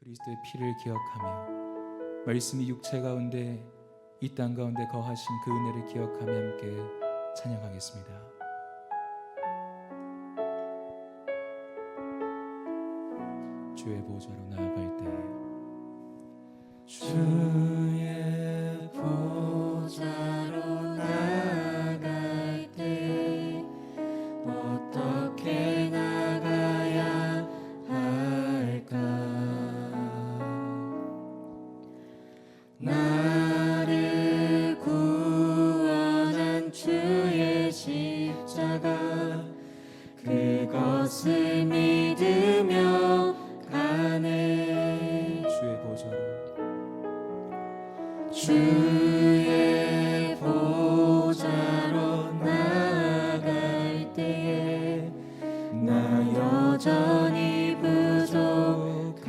그리스도의 피를 기억하며 말씀이 육체 가운데 이 땅 가운데 거하신 그 은혜를 기억하며 함께 찬양하겠습니다. 주의 보좌로 나아갈 때 주의 보좌로 나아갈 때 어떻게 나가야 할까? 나를 구원한 주의 십자가 그것을 믿으며 가네. 주의 보좌로 주의 보좌로 나아갈 때에 나 여전히 부족하나.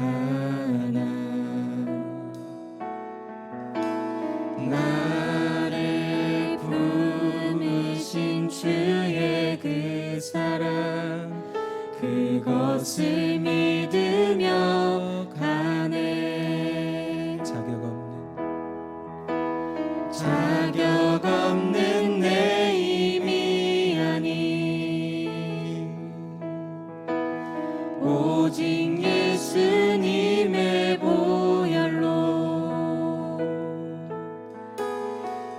나를 품으신 주의 그 사랑 그것을 믿으며 가네. 자격 없는 내 힘이 아닌 오직 예수님의 보혈로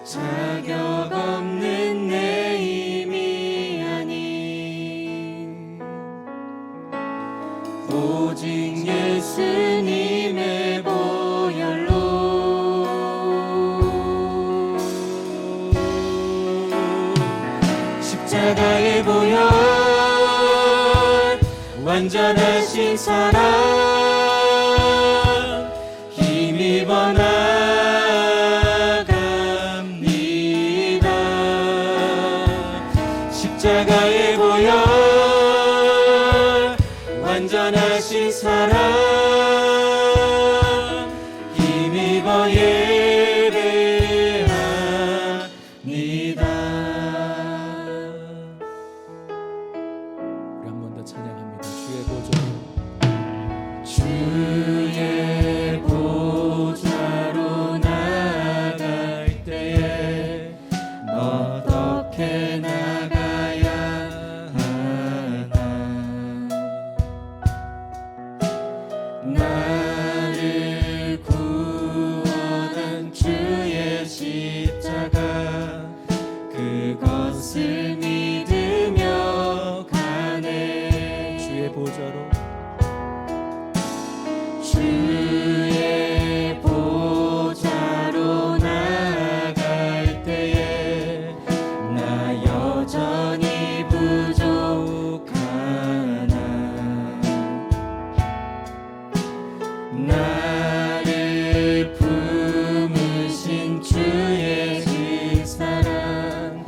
자격 없는 내 힘이 아닌 오직 예수님의 보혈로 십자가의 보혈 완전하신 사랑 힘입어 나갑니다. 십자가의 보혈 완전하신 사랑 힘입어 예배합니다. 찬양합니다. 주의 보좌로 나아갈 때에 어떻게 나가야 하나. 나를 구원한 주의 십자가 그것을 믿으며 가네. 주의 보좌로 주의 보좌로 나아갈 때에 나 여전히 부족하나. 나를 품으신 주의 그 사랑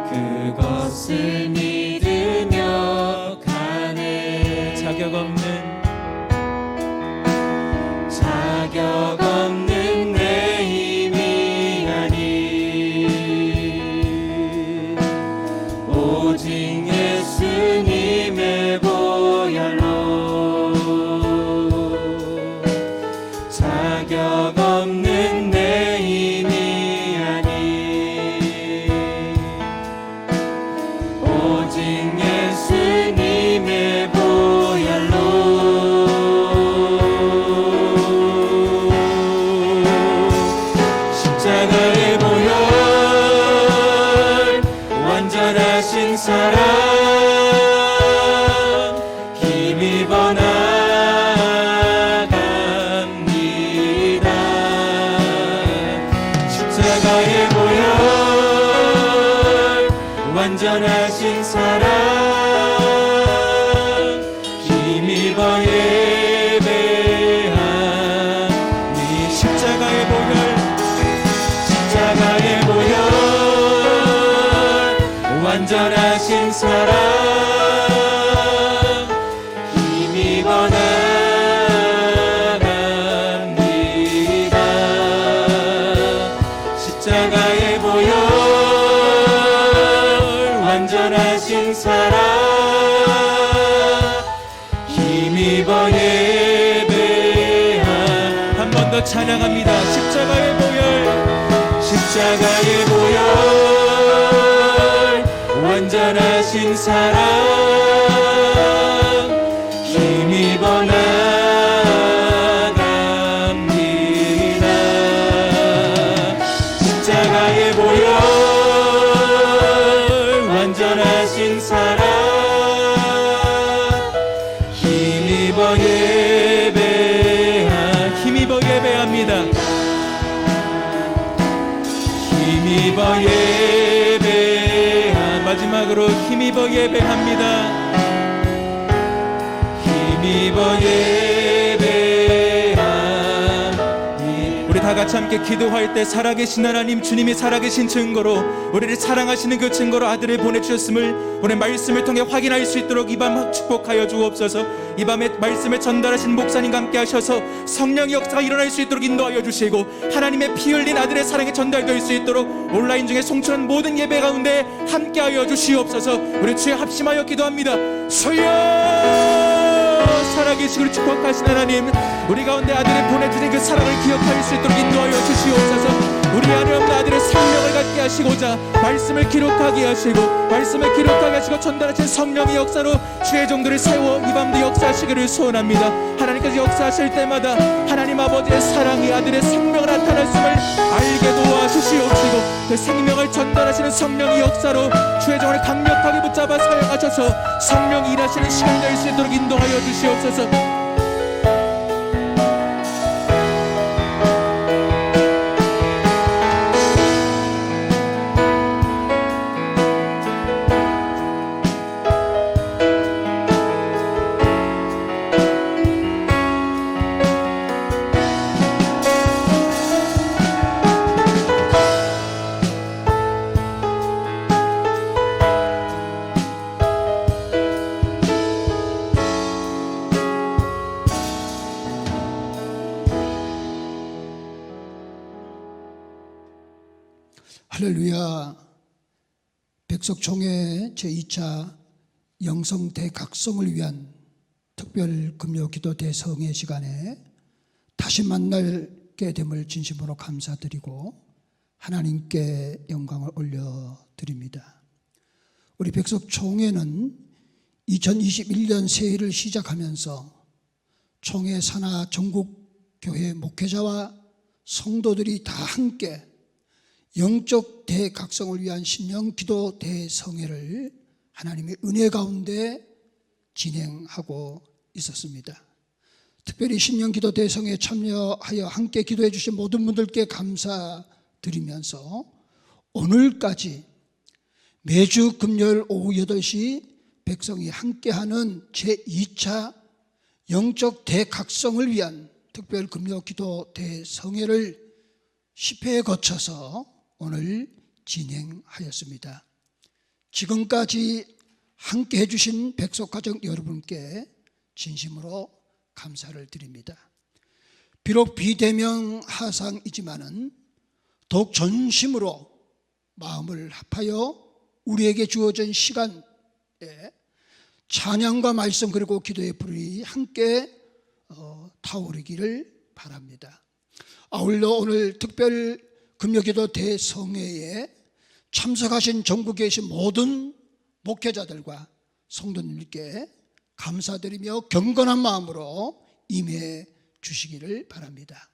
그것을 믿으며 가네. 자격 없는 내 힘이 아닌 오직 예수님의 보혈로 자격 없는 내 힘이 아닌 오직 예수님의 보혈로 십자가의 보혈 완전하신 사랑 힘입어 나갑니다. 십자가의 보혈 완전하신 사랑 힘입어 예배하니. 십자가의 보혈 완전하신 사랑 힘입어 나갑니다. 십자가의 보혈 완전하신 사랑 힘입어 예배하니. 찬양합니다. 십자가의 보혈, 십자가의 보혈, 완전하신 사랑, 힘입어 나갑니다. 십자가의 보혈, 완전하신 사랑, 힘입어 힘입어 예배합니다. 힘입어 예배합니다. 마지막으로 힘입어 예배합니다. 힘입어 예배합니다. 우리 다 같이 함께 기도할 때 살아계신 하나님, 주님이 살아계신 증거로, 우리를 사랑하시는 그 증거로 아들을 보내주셨음을 오늘 말씀을 통해 확인할 수 있도록 이 밤 축복하여 주옵소서. 이 밤에 말씀을 전달하신 목사님과 함께 하셔서 성령의 역사가 일어날 수 있도록 인도하여 주시고, 하나님의 피 흘린 아들의 사랑이 전달될 수 있도록 온라인 중에 송출한 모든 예배 가운데 함께하여 주시옵소서. 우리 주에 합심하여 기도합니다. 주여, 살아계시고 축복하신 하나님, 우리 가운데 아들을 보내주신 그 사랑을 기억할 수 있도록 인도하여 주시옵소서. 우리 안에 없는 아들의 생명을 갖게 하시고자 말씀을 기록하게 하시고, 말씀을 기록하게 하시고 전달하신 성령의 역사로 주의 종들을 세워 이 밤도 역사하시기를 소원합니다. 하나님께서 역사하실 때마다 하나님 아버지의 사랑이 아들의 생명을 나타났음을 알게 도와주시옵시고, 그 생명을 전달하시는 성령의 역사로 주의 종을 강력하게 붙잡아 사용하셔서 성령이 일하시는 시간이 될 수 있도록 인도하여 주시옵소서. 할렐루야. 백석총회 제2차 영성 대각성을 위한 특별 금요 기도 대성회 시간에 다시 만나게 됨을 진심으로 감사드리고 하나님께 영광을 올려드립니다. 우리 백석총회는 2021년 새해를 시작하면서 총회 산하 전국 교회 목회자와 성도들이 다 함께 영적 대각성을 위한 신령 기도 대성회를 하나님의 은혜 가운데 진행하고 있었습니다. 특별히 신령 기도 대성회에 참여하여 함께 기도해 주신 모든 분들께 감사드리면서 오늘까지 매주 금요일 오후 8시 백성이 함께하는 제2차 영적 대각성을 위한 특별 금요 기도 대성회를 10회에 거쳐서 오늘 진행하였습니다. 지금까지 함께 해주신 백석가정 여러분께 진심으로 감사를 드립니다. 비록 비대면 하상이지만은 더욱 전심으로 마음을 합하여 우리에게 주어진 시간에 찬양과 말씀 그리고 기도의 불이 함께 타오르기를 바랍니다. 아울러 오늘 특별 금요기도 대성회에 참석하신 전국에 계신 모든 목회자들과 성도님께 감사드리며 경건한 마음으로 임해 주시기를 바랍니다.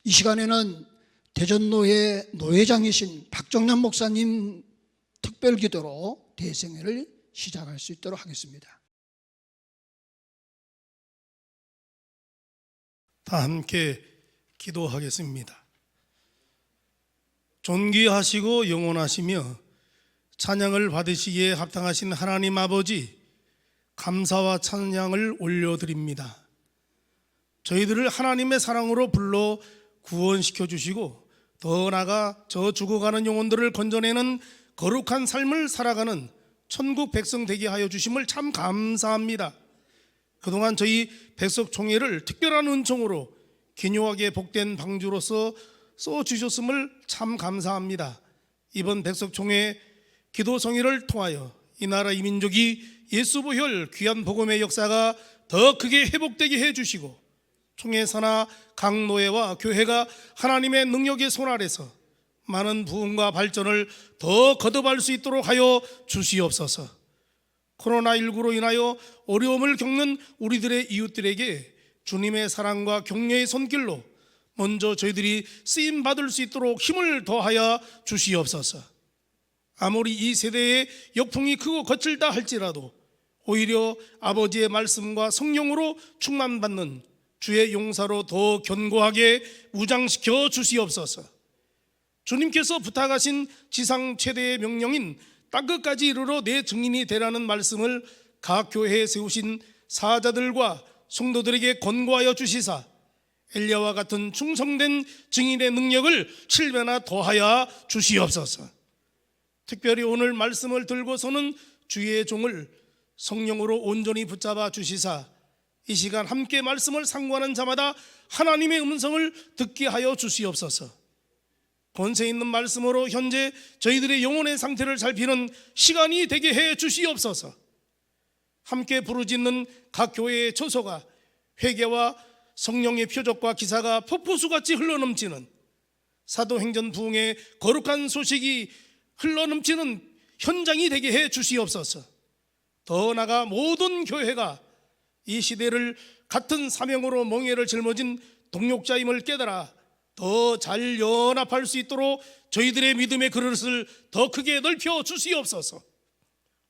이 시간에는 대전노회 노회장이신 박정남 목사님 특별기도로 대성회를 시작할 수 있도록 하겠습니다. 다 함께 기도하겠습니다. 존귀하시고 영원하시며 찬양을 받으시기에 합당하신 하나님 아버지, 감사와 찬양을 올려드립니다. 저희들을 하나님의 사랑으로 불러 구원시켜 주시고 더 나아가 저 죽어가는 영혼들을 건져내는 거룩한 삶을 살아가는 천국 백성 되게 하여 주심을 참 감사합니다. 그동안 저희 백석총회를 특별한 은총으로 기묘하게 복된 방주로서 써주셨음을 참 감사합니다. 이번 백석총회 기도성회를 통하여 이 나라 이 민족이 예수 보혈 귀한 복음의 역사가 더 크게 회복되게 해주시고 총회사나 강노회와 교회가 하나님의 능력의 손 아래서 많은 부흥과 발전을 더 거듭할 수 있도록 하여 주시옵소서. 코로나19로 인하여 어려움을 겪는 우리들의 이웃들에게 주님의 사랑과 격려의 손길로 먼저 저희들이 쓰임받을 수 있도록 힘을 더하여 주시옵소서. 아무리 이 세대의 역풍이 크고 거칠다 할지라도 오히려 아버지의 말씀과 성령으로 충만받는 주의 용사로 더 견고하게 무장시켜 주시옵소서. 주님께서 부탁하신 지상 최대의 명령인 땅끝까지 이르러 내 증인이 되라는 말씀을 각 교회에 세우신 사자들과 성도들에게 권고하여 주시사 엘리야와 같은 충성된 증인의 능력을 7배나 더하여 주시옵소서. 특별히 오늘 말씀을 들고서는 주의 종을 성령으로 온전히 붙잡아 주시사 이 시간 함께 말씀을 상고하는 자마다 하나님의 음성을 듣게 하여 주시옵소서. 권세 있는 말씀으로 현재 저희들의 영혼의 상태를 살피는 시간이 되게 해 주시옵소서. 함께 부르짖는 각 교회의 처소가 회개와 성령의 표적과 기사가 폭포수같이 흘러넘치는 사도행전 부흥의 거룩한 소식이 흘러넘치는 현장이 되게 해 주시옵소서. 더 나아가 모든 교회가 이 시대를 같은 사명으로 멍에를 짊어진 동역자임을 깨달아 더 잘 연합할 수 있도록 저희들의 믿음의 그릇을 더 크게 넓혀 주시옵소서.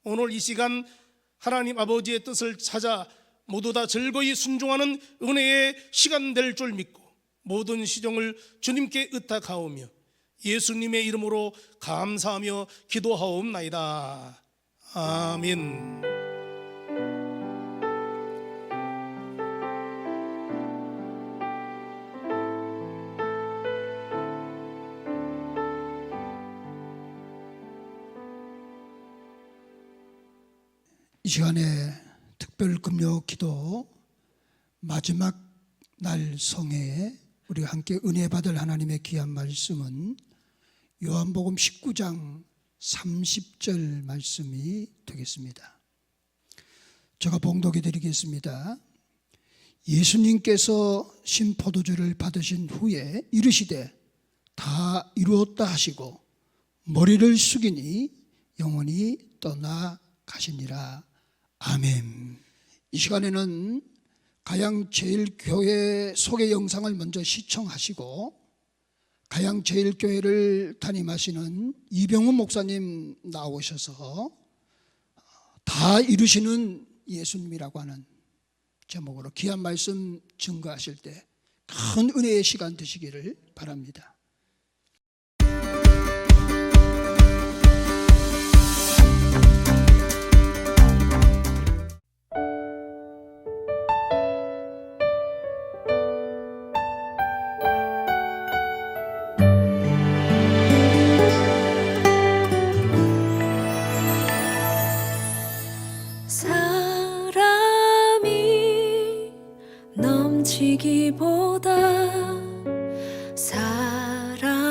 오늘 이 시간 하나님 아버지의 뜻을 찾아 모두 다 즐거이 순종하는 은혜의 시간 될 줄 믿고 모든 시정을 주님께 의탁하오며 예수님의 이름으로 감사하며 기도하옵나이다. 아멘. 이 시간에 특별 금요 기도 마지막 날 성회에 우리가 함께 은혜 받을 하나님의 귀한 말씀은 요한복음 19장 30절 말씀이 되겠습니다. 제가 봉독해 드리겠습니다. 예수님께서 신포도주를 받으신 후에 이르시되 다 이루었다 하시고 머리를 숙이니 영원히 떠나가시니라. 아멘. 이 시간에는 가양제일교회 소개 영상을 먼저 시청하시고 가양제일교회를 담임하시는 이병훈 목사님 나오셔서 다 이루시는 예수님이라고 하는 제목으로 귀한 말씀 증거하실 때 큰 은혜의 시간 되시기를 바랍니다. 사람이 넘치기보다 사랑이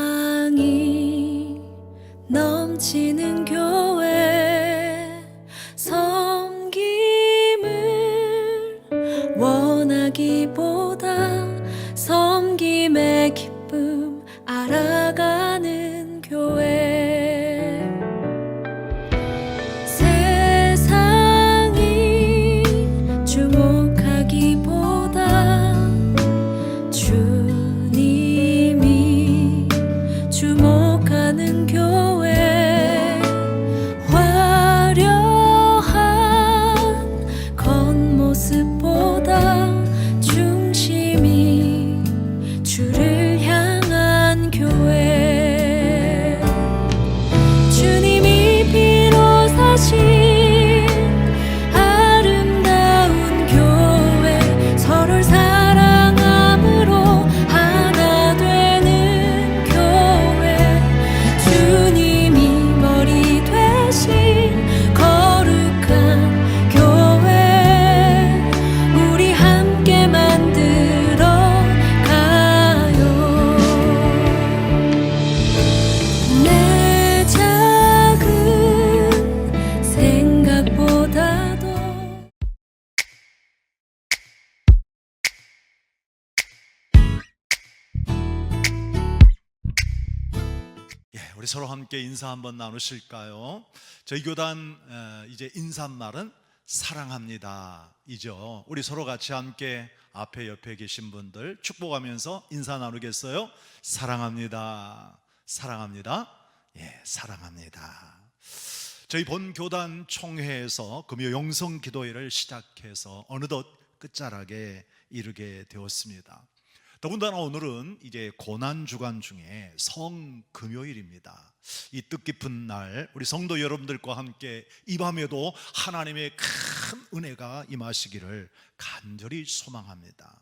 넘치는 교회 섬김을 원하기보다 섬김의 기쁨 알아가는 교회 세상이 주목하기보다 주님이 주목하는 교회 우리 서로 함께 인사 한번 나누실까요? 저희 교단 이제 인사말은 사랑합니다 이죠. 우리 서로 같이 함께 앞에 옆에 계신 분들 축복하면서 인사 나누겠어요? 사랑합니다. 사랑합니다. 예, 사랑합니다. 저희 본 교단 총회에서 금요 영성 기도회를 시작해서 어느덧 끝자락에 이르게 되었습니다. 더군다나 오늘은 이제 고난 주간 중에 성금요일입니다. 이 뜻깊은 날 우리 성도 여러분들과 함께 이 밤에도 하나님의 큰 은혜가 임하시기를 간절히 소망합니다.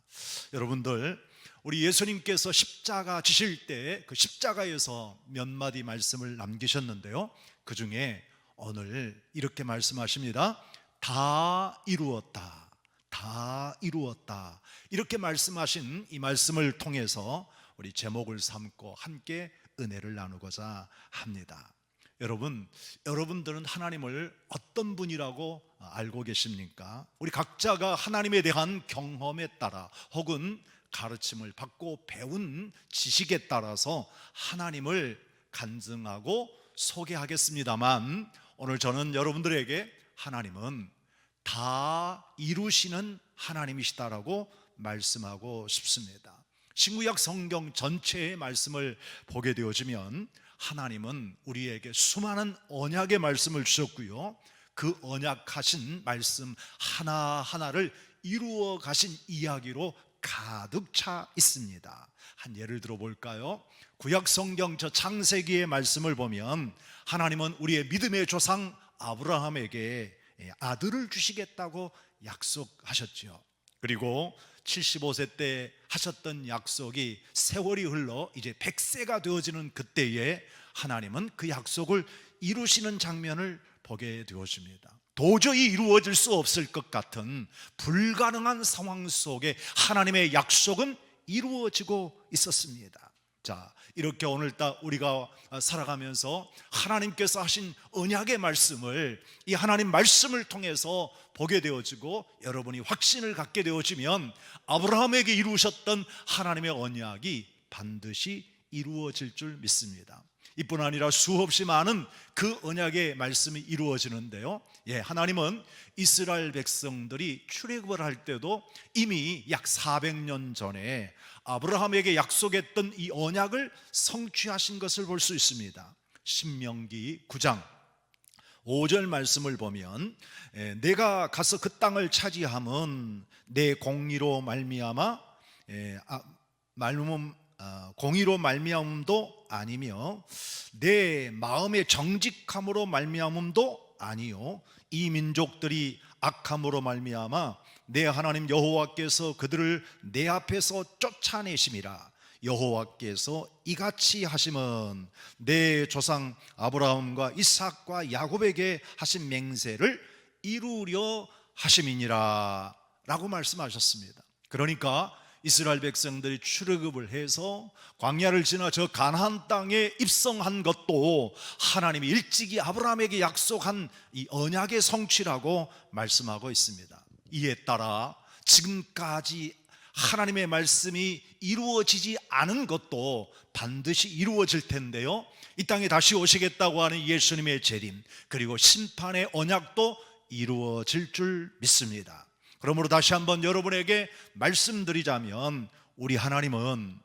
여러분들, 우리 예수님께서 십자가 지실 때 그 십자가에서 몇 마디 말씀을 남기셨는데요, 그 중에 오늘 이렇게 말씀하십니다. 다 이루었다. 다 이루었다. 이렇게 말씀하신 이 말씀을 통해서 우리 제목을 삼고 함께 은혜를 나누고자 합니다. 여러분들은 하나님을 어떤 분이라고 알고 계십니까? 우리 각자가 하나님에 대한 경험에 따라 혹은 가르침을 받고 배운 지식에 따라서 하나님을 간증하고 소개하겠습니다만, 오늘 저는 여러분들에게 하나님은 다 이루시는 하나님이시다라고 말씀하고 싶습니다. 신구약 성경 전체의 말씀을 보게 되어지면 하나님은 우리에게 수많은 언약의 말씀을 주셨고요, 그 언약하신 말씀 하나하나를 이루어 가신 이야기로 가득 차 있습니다. 한 예를 들어 볼까요? 구약 성경 저 창세기의 말씀을 보면 하나님은 우리의 믿음의 조상 아브라함에게 아들을 주시겠다고 약속하셨죠. 그리고 75세 때 하셨던 약속이 세월이 흘러 이제 100세가 되어지는 그때에 하나님은 그 약속을 이루시는 장면을 보게 되어집니다. 도저히 이루어질 수 없을 것 같은 불가능한 상황 속에 하나님의 약속은 이루어지고 있었습니다. 자, 이렇게 오늘따라 우리가 살아가면서 하나님께서 하신 언약의 말씀을, 이 하나님 말씀을 통해서 보게 되어지고 여러분이 확신을 갖게 되어지면 아브라함에게 이루셨던 하나님의 언약이 반드시 이루어질 줄 믿습니다. 이뿐 아니라 수없이 많은 그 언약의 말씀이 이루어지는데요, 하나님은 이스라엘 백성들이 출애굽을 할 때도 이미 약 400년 전에 아브라함에게 약속했던 이 언약을 성취하신 것을 볼 수 있습니다. 신명기 9장 5절 말씀을 보면 내가 가서 그 땅을 차지함은 내 공의로 말미암아 공의로 말미암음도 아니며 내 마음의 정직함으로 말미암음도 아니요 이 민족들이 악함으로 말미암아 내 하나님 여호와께서 그들을 내 앞에서 쫓아내심이라. 여호와께서 이같이 하심은 내 조상 아브라함과 이삭과 야곱에게 하신 맹세를 이루려 하심이니라 라고 말씀하셨습니다. 그러니까 이스라엘 백성들이 출애굽을 해서 광야를 지나 저 가나안 땅에 입성한 것도 하나님이 일찍이 아브라함에게 약속한 이 언약의 성취라고 말씀하고 있습니다. 이에 따라 지금까지 하나님의 말씀이 이루어지지 않은 것도 반드시 이루어질 텐데요, 이 땅에 다시 오시겠다고 하는 예수님의 재림 그리고 심판의 언약도 이루어질 줄 믿습니다. 그러므로 다시 한번 여러분에게 말씀드리자면 우리 하나님은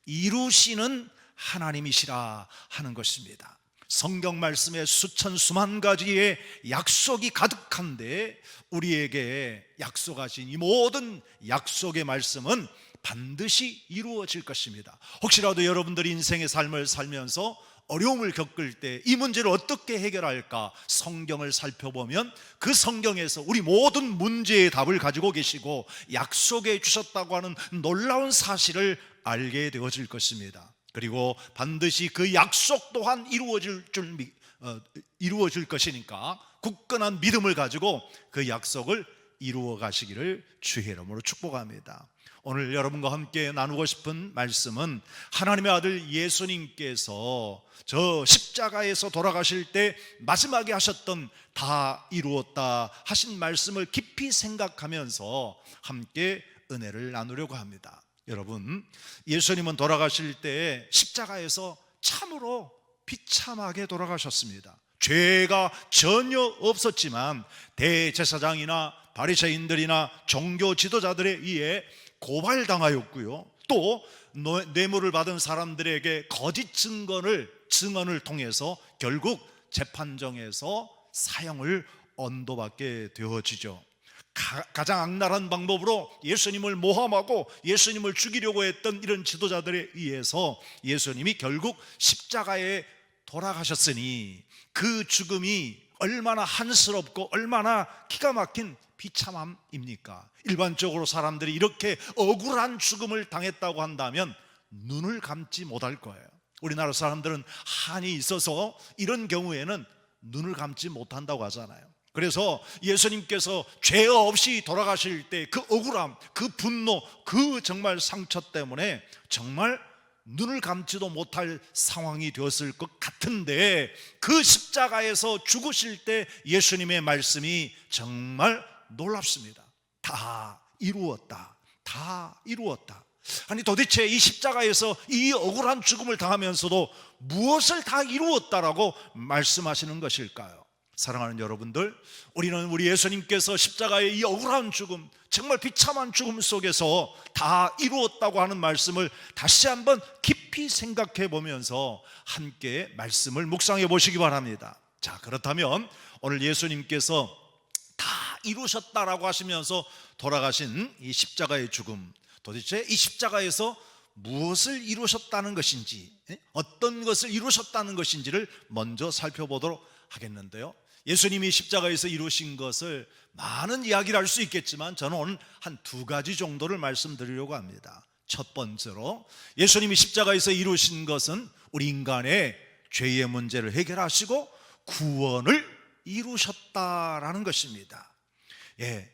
이루시는 하나님이시라 하는 것입니다. 성경 말씀에 수천 수만 가지의 약속이 가득한데 우리에게 약속하신 이 모든 약속의 말씀은 반드시 이루어질 것입니다. 혹시라도 여러분들이 인생의 삶을 살면서 어려움을 겪을 때 이 문제를 어떻게 해결할까 성경을 살펴보면 그 성경에서 우리 모든 문제의 답을 가지고 계시고 약속해 주셨다고 하는 놀라운 사실을 알게 되어질 것입니다. 그리고 반드시 그 약속 또한 이루어질 것이니까 굳건한 믿음을 가지고 그 약속을 이루어 가시기를 주의 이름으로 축복합니다. 오늘 여러분과 함께 나누고 싶은 말씀은 하나님의 아들 예수님께서 저 십자가에서 돌아가실 때 마지막에 하셨던 다 이루었다 하신 말씀을 깊이 생각하면서 함께 은혜를 나누려고 합니다. 여러분, 예수님은 돌아가실 때 십자가에서 참으로 비참하게 돌아가셨습니다. 죄가 전혀 없었지만 대제사장이나 바리새인들이나 종교 지도자들에 의해 고발당하였고요. 또 뇌물을 받은 사람들에게 거짓 증언을 통해서 결국 재판정에서 사형을 언도받게 되어지죠. 가장 악랄한 방법으로 예수님을 모함하고 예수님을 죽이려고 했던 이런 지도자들에 의해서 예수님이 결국 십자가에 돌아가셨으니 그 죽음이 얼마나 한스럽고 얼마나 기가 막힌 비참함입니까? 일반적으로 사람들이 이렇게 억울한 죽음을 당했다고 한다면 눈을 감지 못할 거예요. 우리나라 사람들은 한이 있어서 이런 경우에는 눈을 감지 못한다고 하잖아요. 그래서 예수님께서 죄 없이 돌아가실 때 그 억울함, 그 분노, 그 정말 상처 때문에 정말 눈을 감지도 못할 상황이 되었을 것 같은데, 그 십자가에서 죽으실 때 예수님의 말씀이 정말 놀랍습니다. 다 이루었다. 다 이루었다. 아니, 도대체 이 십자가에서 이 억울한 죽음을 당하면서도 무엇을 다 이루었다라고 말씀하시는 것일까요? 사랑하는 여러분들, 우리는 우리 예수님께서 십자가의 이 억울한 죽음, 정말 비참한 죽음 속에서 다 이루었다고 하는 말씀을 다시 한번 깊이 생각해 보면서 함께 말씀을 묵상해 보시기 바랍니다. 자, 그렇다면 오늘 예수님께서 다 이루셨다라고 하시면서 돌아가신 이 십자가의 죽음, 도대체 이 십자가에서 무엇을 이루셨다는 것인지, 어떤 것을 이루셨다는 것인지를 먼저 살펴보도록 하겠는데요. 예수님이 십자가에서 이루신 것을 많은 이야기를 할 수 있겠지만 저는 오늘 한 2가지 정도를 말씀드리려고 합니다. 첫 번째로 예수님이 십자가에서 이루신 것은 우리 인간의 죄의 문제를 해결하시고 구원을 이루셨다라는 것입니다.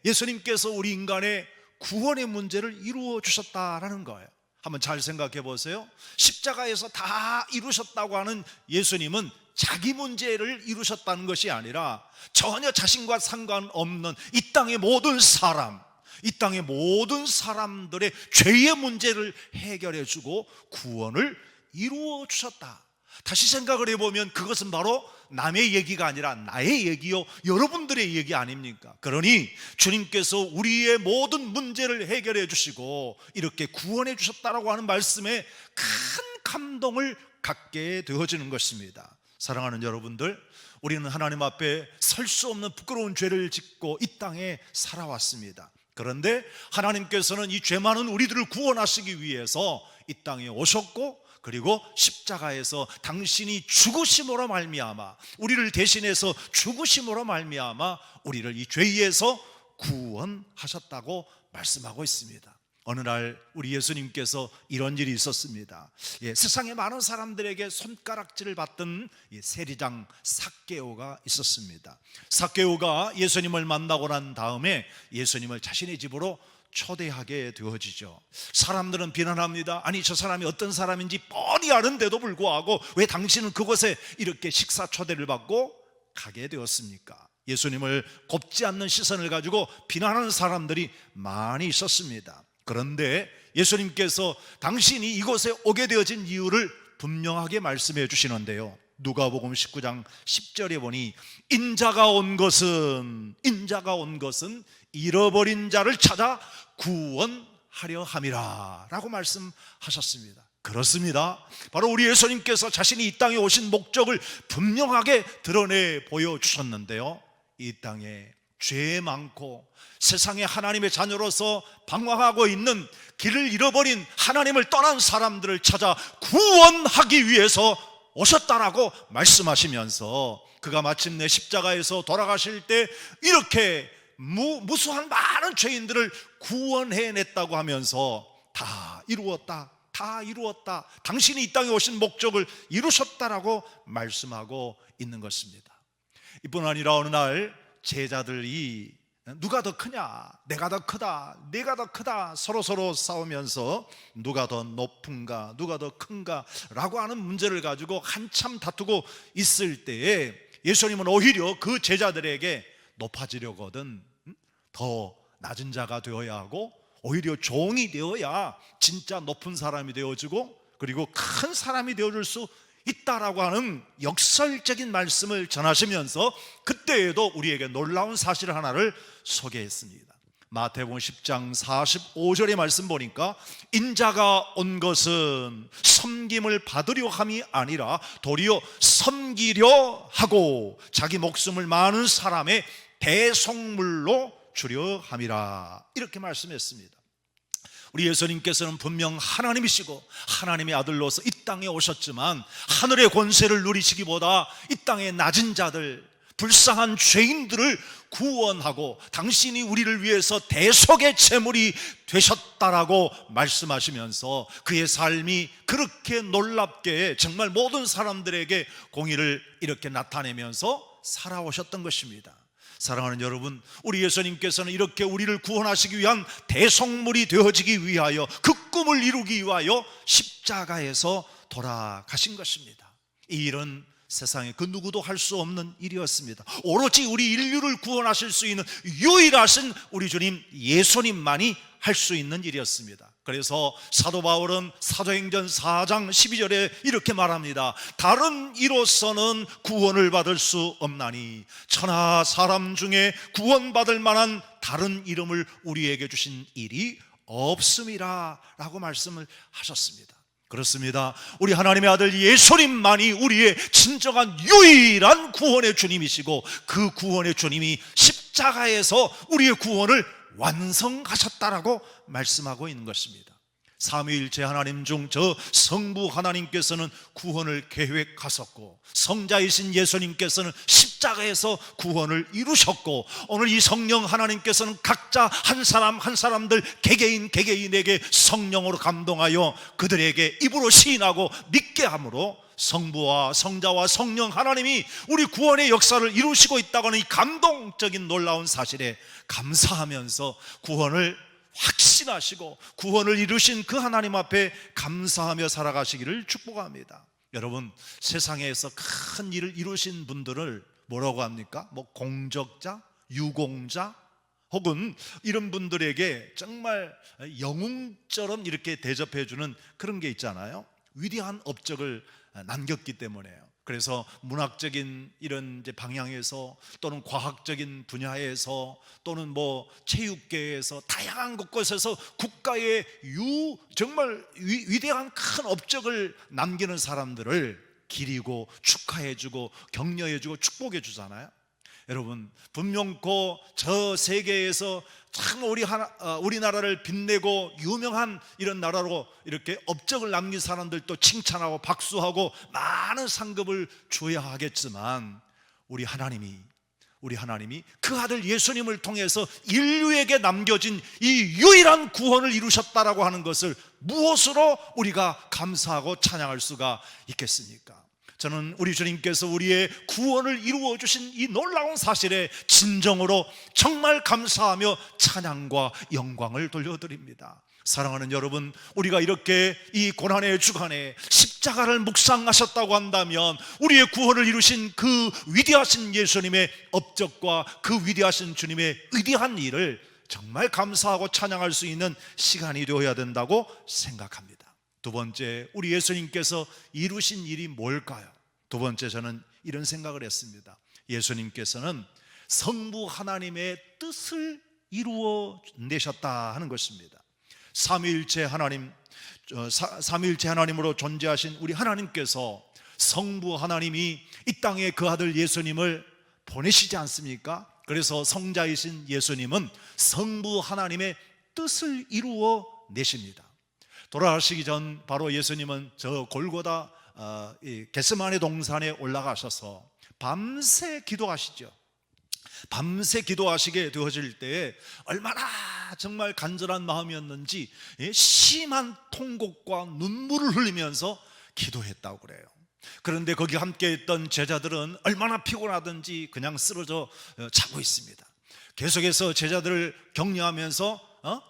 예수님께서 우리 인간의 구원의 문제를 이루어 주셨다라는 거예요. 한번 잘 생각해 보세요. 십자가에서 다 이루셨다고 하는 예수님은 자기 문제를 이루셨다는 것이 아니라 전혀 자신과 상관없는 이 땅의 모든 사람, 이 땅의 모든 사람들의 죄의 문제를 해결해 주고 구원을 이루어 주셨다. 다시 생각을 해보면 그것은 바로 남의 얘기가 아니라 나의 얘기요, 여러분들의 얘기 아닙니까? 그러니 주님께서 우리의 모든 문제를 해결해 주시고 이렇게 구원해 주셨다라고 하는 말씀에 큰 감동을 갖게 되어지는 것입니다. 사랑하는 여러분들, 우리는 하나님 앞에 설 수 없는 부끄러운 죄를 짓고 이 땅에 살아왔습니다. 그런데 하나님께서는 이 죄 많은 우리들을 구원하시기 위해서 이 땅에 오셨고, 그리고 십자가에서 당신이 죽으심으로 말미암아, 우리를 대신해서 죽으심으로 말미암아 우리를 이 죄에서 구원하셨다고 말씀하고 있습니다. 어느 날 우리 예수님께서 이런 일이 있었습니다. 세상의 많은 사람들에게 손가락질을 받던 세리장 삭개오가 있었습니다. 삭개오가 예수님을 만나고 난 다음에 예수님을 자신의 집으로 초대하게 되어지죠. 사람들은 비난합니다. 아니, 저 사람이 어떤 사람인지 뻔히 아는데도 불구하고 왜 당신은 그곳에 이렇게 식사 초대를 받고 가게 되었습니까? 예수님을 곱지 않는 시선을 가지고 비난하는 사람들이 많이 있었습니다. 그런데 예수님께서 당신이 이곳에 오게 되어진 이유를 분명하게 말씀해 주시는데요. 누가복음 19장 10절에 보니 인자가 온 것은 잃어버린 자를 찾아 구원하려 함이라 라고 말씀하셨습니다. 그렇습니다. 바로 우리 예수님께서 자신이 이 땅에 오신 목적을 분명하게 드러내 보여주셨는데요. 이 땅에 죄 많고 세상에 하나님의 자녀로서 방황하고 있는, 길을 잃어버린, 하나님을 떠난 사람들을 찾아 구원하기 위해서 오셨다라고 말씀하시면서 그가 마침내 십자가에서 돌아가실 때 이렇게 무수한 많은 죄인들을 구원해냈다고 하면서 다 이루었다, 다 이루었다, 당신이 이 땅에 오신 목적을 이루셨다라고 말씀하고 있는 것입니다. 이뿐 아니라 어느 날 제자들이 누가 더 크냐, 내가 더 크다, 내가 더 크다 서로 싸우면서 누가 더 높은가, 누가 더 큰가 라고 하는 문제를 가지고 한참 다투고 있을 때에 예수님은 오히려 그 제자들에게 높아지려거든 더 낮은 자가 되어야 하고 오히려 종이 되어야 진짜 높은 사람이 되어지고 그리고 큰 사람이 되어줄 수 있다라고 하는 역설적인 말씀을 전하시면서 그때에도 우리에게 놀라운 사실 하나를 소개했습니다. 마태복음 10장 45절의 말씀 보니까 인자가 온 것은 섬김을 받으려 함이 아니라 도리어 섬기려 하고 자기 목숨을 많은 사람의 대속물로 주려 함이라, 이렇게 말씀했습니다. 우리 예수님께서는 분명 하나님이시고 하나님의 아들로서 이 땅에 오셨지만 하늘의 권세를 누리시기보다 이 땅의 낮은 자들, 불쌍한 죄인들을 구원하고 당신이 우리를 위해서 대속의 제물이 되셨다라고 말씀하시면서 그의 삶이 그렇게 놀랍게 정말 모든 사람들에게 공의를 이렇게 나타내면서 살아오셨던 것입니다. 사랑하는 여러분, 우리 예수님께서는 이렇게 우리를 구원하시기 위한 대속물이 되어지기 위하여 그 꿈을 이루기 위하여 십자가에서 돌아가신 것입니다. 이 일은 세상에 그 누구도 할 수 없는 일이었습니다. 오로지 우리 인류를 구원하실 수 있는 유일하신 우리 주님 예수님만이 할 수 있는 일이었습니다. 그래서 사도 바울은 사도행전 4장 12절에 이렇게 말합니다. 다른 이로서는 구원을 받을 수 없나니 천하 사람 중에 구원받을 만한 다른 이름을 우리에게 주신 일이 없음이라 라고 말씀을 하셨습니다. 그렇습니다. 우리 하나님의 아들 예수님만이 우리의 진정한 유일한 구원의 주님이시고 그 구원의 주님이 십자가에서 우리의 구원을 완성하셨다라고 말씀하고 있는 것입니다. 삼위일체 하나님 중 저 성부 하나님께서는 구원을 계획하셨고 성자이신 예수님께서는 십자가에서 구원을 이루셨고 오늘 이 성령 하나님께서는 각자 한 사람 한 사람들 개개인에게 성령으로 감동하여 그들에게 입으로 시인하고 믿게 함으로 성부와 성자와 성령 하나님이 우리 구원의 역사를 이루시고 있다고 하는 이 감동적인 놀라운 사실에 감사하면서 구원을 확신하시고 구원을 이루신 그 하나님 앞에 감사하며 살아가시기를 축복합니다. 여러분, 세상에서 큰 일을 이루신 분들을 뭐라고 합니까? 뭐 공적자, 유공자 혹은 이런 분들에게 정말 영웅처럼 이렇게 대접해주는 그런 게 있잖아요. 위대한 업적을 남겼기 때문에요. 그래서 문학적인 이런 이제 방향에서 또는 과학적인 분야에서 또는 뭐 체육계에서 다양한 곳곳에서 국가의 정말 위대한 큰 업적을 남기는 사람들을 기리고 축하해주고 격려해주고 축복해주잖아요. 여러분, 분명코 저 세계에서 참 우리나라를 빛내고 유명한 이런 나라로 이렇게 업적을 남긴 사람들도 칭찬하고 박수하고 많은 상급을 줘야 하겠지만 우리 하나님이 그 아들 예수님을 통해서 인류에게 남겨진 이 유일한 구원을 이루셨다라고 하는 것을 무엇으로 우리가 감사하고 찬양할 수가 있겠습니까? 저는 우리 주님께서 우리의 구원을 이루어 주신 이 놀라운 사실에 진정으로 정말 감사하며 찬양과 영광을 돌려드립니다. 사랑하는 여러분, 우리가 이렇게 이 고난의 주간에 십자가를 묵상하셨다고 한다면 우리의 구원을 이루신 그 위대하신 예수님의 업적과 그 위대하신 주님의 위대한 일을 정말 감사하고 찬양할 수 있는 시간이 되어야 된다고 생각합니다. 두 번째, 우리 예수님께서 이루신 일이 뭘까요? 두 번째, 저는 이런 생각을 했습니다. 예수님께서는 성부 하나님의 뜻을 이루어 내셨다 하는 것입니다. 삼위일체 하나님으로 존재하신 우리 하나님께서 성부 하나님이 이 땅에 그 아들 예수님을 보내시지 않습니까? 그래서 성자이신 예수님은 성부 하나님의 뜻을 이루어 내십니다. 돌아가시기 전 바로 예수님은 저 골고다 겟세마네 동산에 올라가셔서 밤새 기도하시죠. 밤새 기도하시게 되어질 때에 얼마나 정말 간절한 마음이었는지 심한 통곡과 눈물을 흘리면서 기도했다고 그래요. 그런데 거기 함께 있던 제자들은 얼마나 피곤하든지 그냥 쓰러져 자고 있습니다. 계속해서 제자들을 격려하면서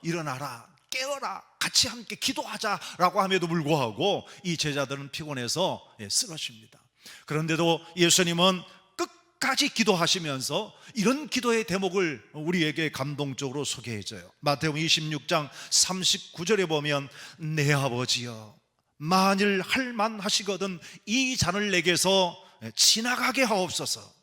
일어나라, 깨어라, 같이 함께 기도하자라고 함에도 불구하고 이 제자들은 피곤해서 쓰러집니다. 그런데도 예수님은 끝까지 기도하시면서 이런 기도의 대목을 우리에게 감동적으로 소개해줘요. 마태복음 26장 39절에 보면 내 아버지여 만일 할만하시거든 이 잔을 내게서 지나가게 하옵소서.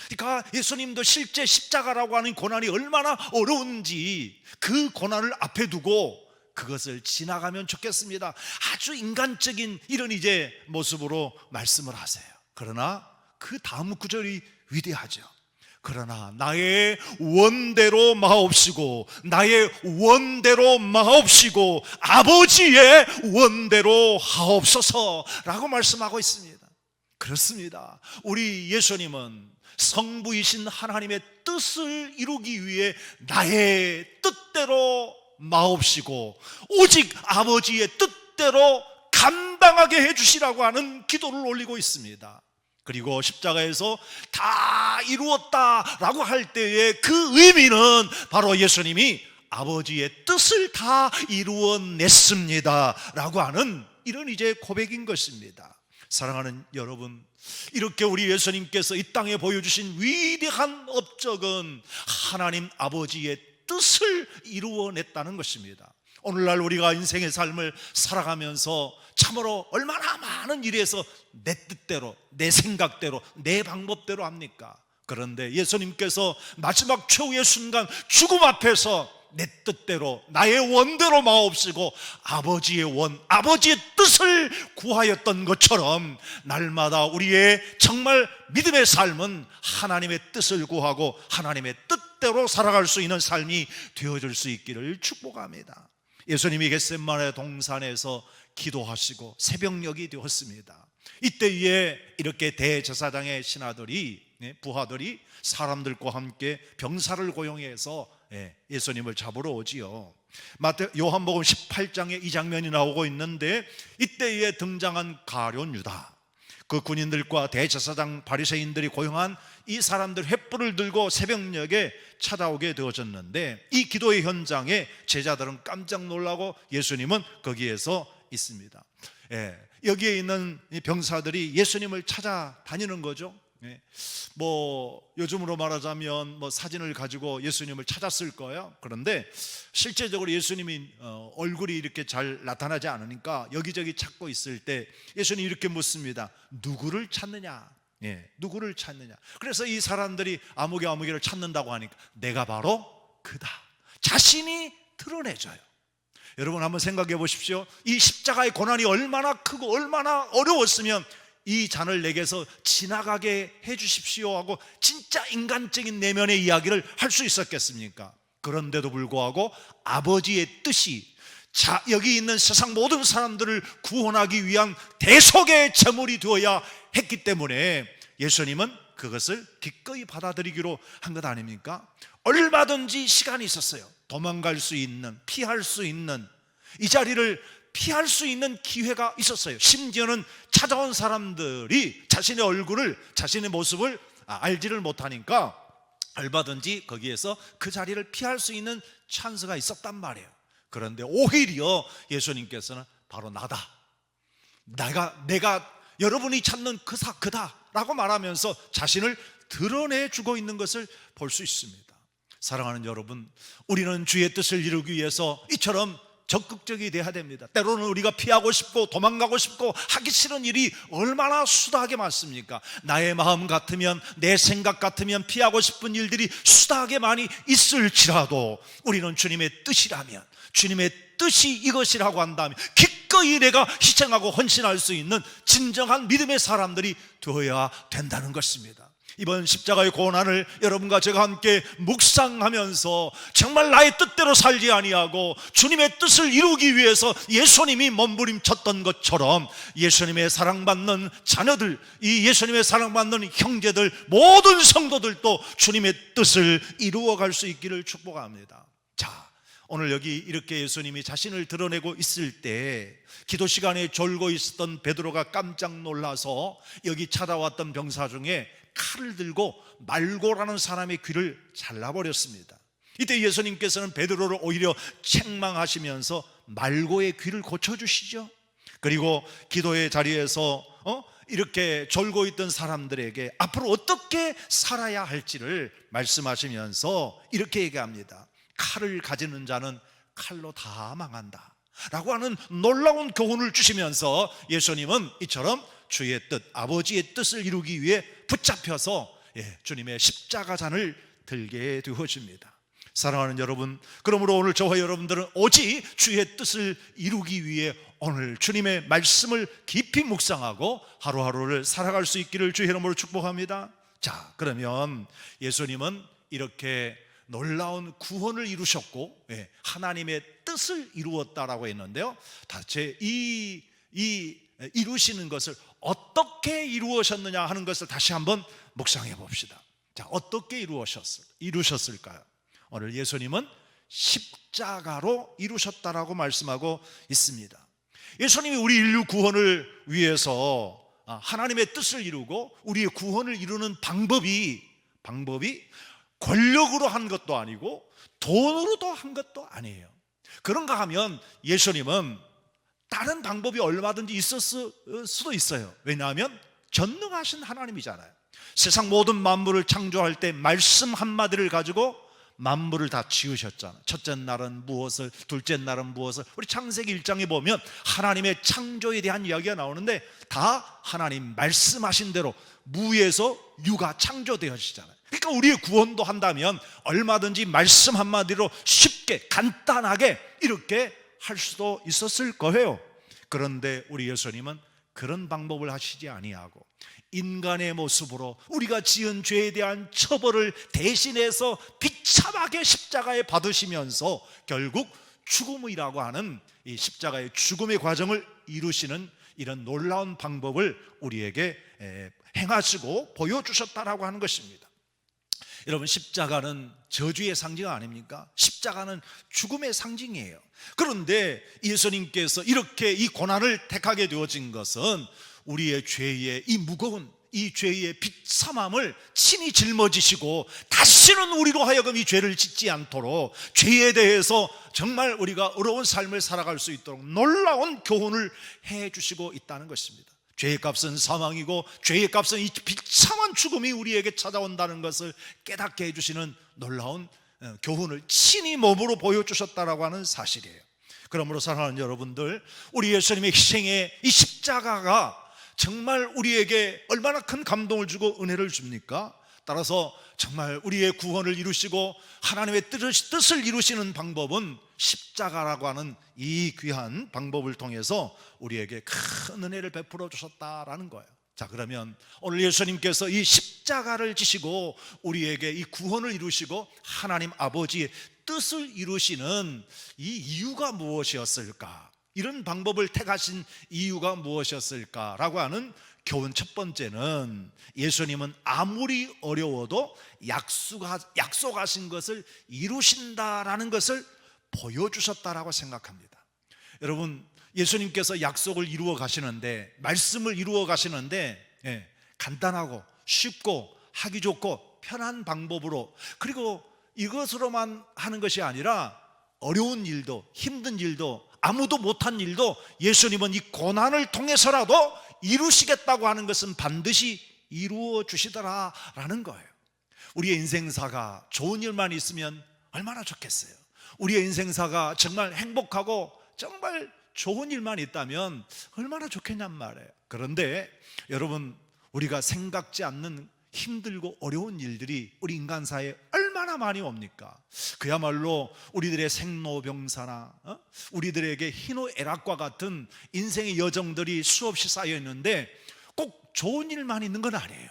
그러니까 예수님도 실제 십자가라고 하는 고난이 얼마나 어려운지 그 고난을 앞에 두고 그것을 지나가면 좋겠습니다. 아주 인간적인 이런 이제 모습으로 말씀을 하세요. 그러나 그 다음 구절이 위대하죠. 그러나 나의 원대로 마옵시고 나의 원대로 마옵시고 아버지의 원대로 하옵소서라고 말씀하고 있습니다. 그렇습니다. 우리 예수님은 성부이신 하나님의 뜻을 이루기 위해 나의 뜻대로 마옵시고 오직 아버지의 뜻대로 감당하게 해주시라고 하는 기도를 올리고 있습니다. 그리고 십자가에서 다 이루었다라고 할 때의 그 의미는 바로 예수님이 아버지의 뜻을 다 이루어냈습니다 라고 하는 이런 이제 고백인 것입니다. 사랑하는 여러분, 이렇게 우리 예수님께서 이 땅에 보여주신 위대한 업적은 하나님 아버지의 뜻을 이루어냈다는 것입니다. 오늘날 우리가 인생의 삶을 살아가면서 참으로 얼마나 많은 일에서 내 뜻대로, 내 생각대로, 내 방법대로 합니까? 그런데 예수님께서 마지막 최후의 순간 죽음 앞에서 내 뜻대로 나의 원대로 마옵시고 아버지의 원, 아버지의 뜻을 구하였던 것처럼 날마다 우리의 정말 믿음의 삶은 하나님의 뜻을 구하고 하나님의 뜻대로 살아갈 수 있는 삶이 되어줄 수 있기를 축복합니다. 예수님이 겟세마네 동산에서 기도하시고 새벽녘이 되었습니다. 이때에 이렇게 대제사장의 신하들이, 부하들이 사람들과 함께 병사를 고용해서 예수님을 잡으러 오지요. 요한복음 18장에 이 장면이 나오고 있는데 이때에 등장한 가룟 유다, 그 군인들과 대제사장 바리새인들이 고용한 이 사람들 횃불을 들고 새벽녘에 찾아오게 되어졌는데 이 기도의 현장에 제자들은 깜짝 놀라고 예수님은 거기에서 있습니다. 여기에 있는 병사들이 예수님을 찾아다니는 거죠. 뭐 요즘으로 말하자면 뭐 사진을 가지고 예수님을 찾았을 거예요. 그런데 실제적으로 예수님이 얼굴이 이렇게 잘 나타나지 않으니까 여기저기 찾고 있을 때 예수님이 이렇게 묻습니다. 누구를 찾느냐? 누구를 찾느냐? 그래서 이 사람들이 아무개를 찾는다고 하니까 내가 바로 그다, 자신이 드러내줘요. 여러분 한번 생각해 보십시오. 이 십자가의 고난이 얼마나 크고 얼마나 어려웠으면 이 잔을 내게서 지나가게 해주십시오 하고 진짜 인간적인 내면의 이야기를 할 수 있었겠습니까? 그런데도 불구하고 아버지의 뜻이 여기 있는 세상 모든 사람들을 구원하기 위한 대속의 제물이 되어야 했기 때문에 예수님은 그것을 기꺼이 받아들이기로 한 것 아닙니까? 얼마든지 시간이 있었어요. 도망갈 수 있는, 피할 수 있는, 이 자리를 피할 수 있는 기회가 있었어요. 심지어는 찾아온 사람들이 자신의 얼굴을, 자신의 모습을 알지를 못하니까 얼마든지 거기에서 그 자리를 피할 수 있는 찬스가 있었단 말이에요. 그런데 오히려 예수님께서는 바로 나다, 내가 여러분이 찾는 그다라고 말하면서 자신을 드러내주고 있는 것을 볼 수 있습니다. 사랑하는 여러분, 우리는 주의 뜻을 이루기 위해서 이처럼 적극적이 돼야 됩니다. 때로는 우리가 피하고 싶고 도망가고 싶고 하기 싫은 일이 얼마나 수다하게 많습니까? 나의 마음 같으면, 내 생각 같으면 피하고 싶은 일들이 수다하게 많이 있을지라도 우리는 주님의 뜻이라면, 주님의 뜻이 이것이라고 한다면 기꺼이 내가 희생하고 헌신할 수 있는 진정한 믿음의 사람들이 되어야 된다는 것입니다. 이번 십자가의 고난을 여러분과 제가 함께 묵상하면서 정말 나의 뜻대로 살지 아니하고 주님의 뜻을 이루기 위해서 예수님이 몸부림쳤던 것처럼 예수님의 사랑받는 자녀들, 이 예수님의 사랑받는 형제들, 모든 성도들도 주님의 뜻을 이루어갈 수 있기를 축복합니다. 자, 오늘 여기 이렇게 예수님이 자신을 드러내고 있을 때 기도 시간에 졸고 있었던 베드로가 깜짝 놀라서 여기 찾아왔던 병사 중에 칼을 들고 말고라는 사람의 귀를 잘라버렸습니다. 이때 예수님께서는 베드로를 오히려 책망하시면서 말고의 귀를 고쳐주시죠. 그리고 기도의 자리에서 이렇게 졸고 있던 사람들에게 앞으로 어떻게 살아야 할지를 말씀하시면서 이렇게 얘기합니다. 칼을 가지는 자는 칼로 다 망한다. 라고 하는 놀라운 교훈을 주시면서 예수님은 이처럼 주의 뜻, 아버지의 뜻을 이루기 위해 붙잡혀서 주님의 십자가잔을 들게 되어집니다. 사랑하는 여러분, 그러므로 오늘 저와 여러분들은 오직 주의 뜻을 이루기 위해 오늘 주님의 말씀을 깊이 묵상하고 하루하루를 살아갈 수 있기를 주의 이름으로 축복합니다. 자, 그러면 예수님은 이렇게 놀라운 구원을 이루셨고 하나님의 뜻을 이루었다라고 했는데요, 다시 이 이루시는 것을 어떻게 이루셨느냐 하는 것을 다시 한번 묵상해 봅시다. 자, 어떻게 이루셨을까요? 오늘 예수님은 십자가로 이루셨다라고 말씀하고 있습니다. 예수님이 우리 인류 구원을 위해서 하나님의 뜻을 이루고 우리의 구원을 이루는 방법이 권력으로 한 것도 아니고 돈으로도 한 것도 아니에요. 그런가 하면 예수님은 다른 방법이 얼마든지 있었을 수도 있어요. 왜냐하면 전능하신 하나님이잖아요. 세상 모든 만물을 창조할 때 말씀 한마디를 가지고 만물을 다 지으셨잖아요. 첫째 날은 무엇을, 둘째 날은 무엇을. 우리 창세기 1장에 보면 하나님의 창조에 대한 이야기가 나오는데 다 하나님 말씀하신 대로 무에서 유가 창조되어지잖아요. 그러니까 우리의 구원도 한다면 얼마든지 말씀 한마디로 쉽게 간단하게 이렇게 할 수도 있었을 거예요. 그런데 우리 예수님은 그런 방법을 하시지 아니하고 인간의 모습으로 우리가 지은 죄에 대한 처벌을 대신해서 비참하게 십자가에 받으시면서 결국 죽음이라고 하는 이 십자가의 죽음의 과정을 이루시는 이런 놀라운 방법을 우리에게 행하시고 보여주셨다라고 하는 것입니다. 여러분, 십자가는 저주의 상징 아닙니까? 십자가는 죽음의 상징이에요. 그런데 예수님께서 이렇게 이 고난을 택하게 되어진 것은 우리의 죄의 이 무거운 이 죄의 비참함을 친히 짊어지시고 다시는 우리로 하여금 이 죄를 짓지 않도록 죄에 대해서 정말 우리가 어려운 삶을 살아갈 수 있도록 놀라운 교훈을 해주시고 있다는 것입니다. 죄의 값은 사망이고 죄의 값은 이 비참한 죽음이 우리에게 찾아온다는 것을 깨닫게 해주시는 놀라운 교훈을 친히 몸으로 보여주셨다라고 하는 사실이에요. 그러므로 사랑하는 여러분들, 우리 예수님의 희생의 이 십자가가 정말 우리에게 얼마나 큰 감동을 주고 은혜를 줍니까? 따라서 정말 우리의 구원을 이루시고 하나님의 뜻을 이루시는 방법은 십자가라고 하는 이 귀한 방법을 통해서 우리에게 큰 은혜를 베풀어 주셨다라는 거예요. 자, 그러면 오늘 예수님께서 이 십자가를 지시고 우리에게 이 구원을 이루시고 하나님 아버지의 뜻을 이루시는 이 이유가 무엇이었을까? 이런 방법을 택하신 이유가 무엇이었을까라고 하는 교훈 첫 번째는 예수님은 아무리 어려워도 약속하신 것을 이루신다라는 것을 보여주셨다라고 생각합니다. 여러분, 예수님께서 약속을 이루어 가시는데, 말씀을 이루어 가시는데 간단하고 쉽고 하기 좋고 편한 방법으로, 그리고 이것으로만 하는 것이 아니라 어려운 일도 힘든 일도 아무도 못한 일도 예수님은 이 고난을 통해서라도 이루시겠다고 하는 것은 반드시 이루어 주시더라라는 거예요. 우리의 인생사가 좋은 일만 있으면 얼마나 좋겠어요. 우리의 인생사가 정말 행복하고 정말 좋은 일만 있다면 얼마나 좋겠냔 말이에요. 그런데 여러분, 우리가 생각지 않는 힘들고 어려운 일들이 우리 인간사에 얼마나 많이 옵니까? 그야말로 우리들의 생로병사나 우리들에게 희노애락과 같은 인생의 여정들이 수없이 쌓여 있는데 꼭 좋은 일만 있는 건 아니에요.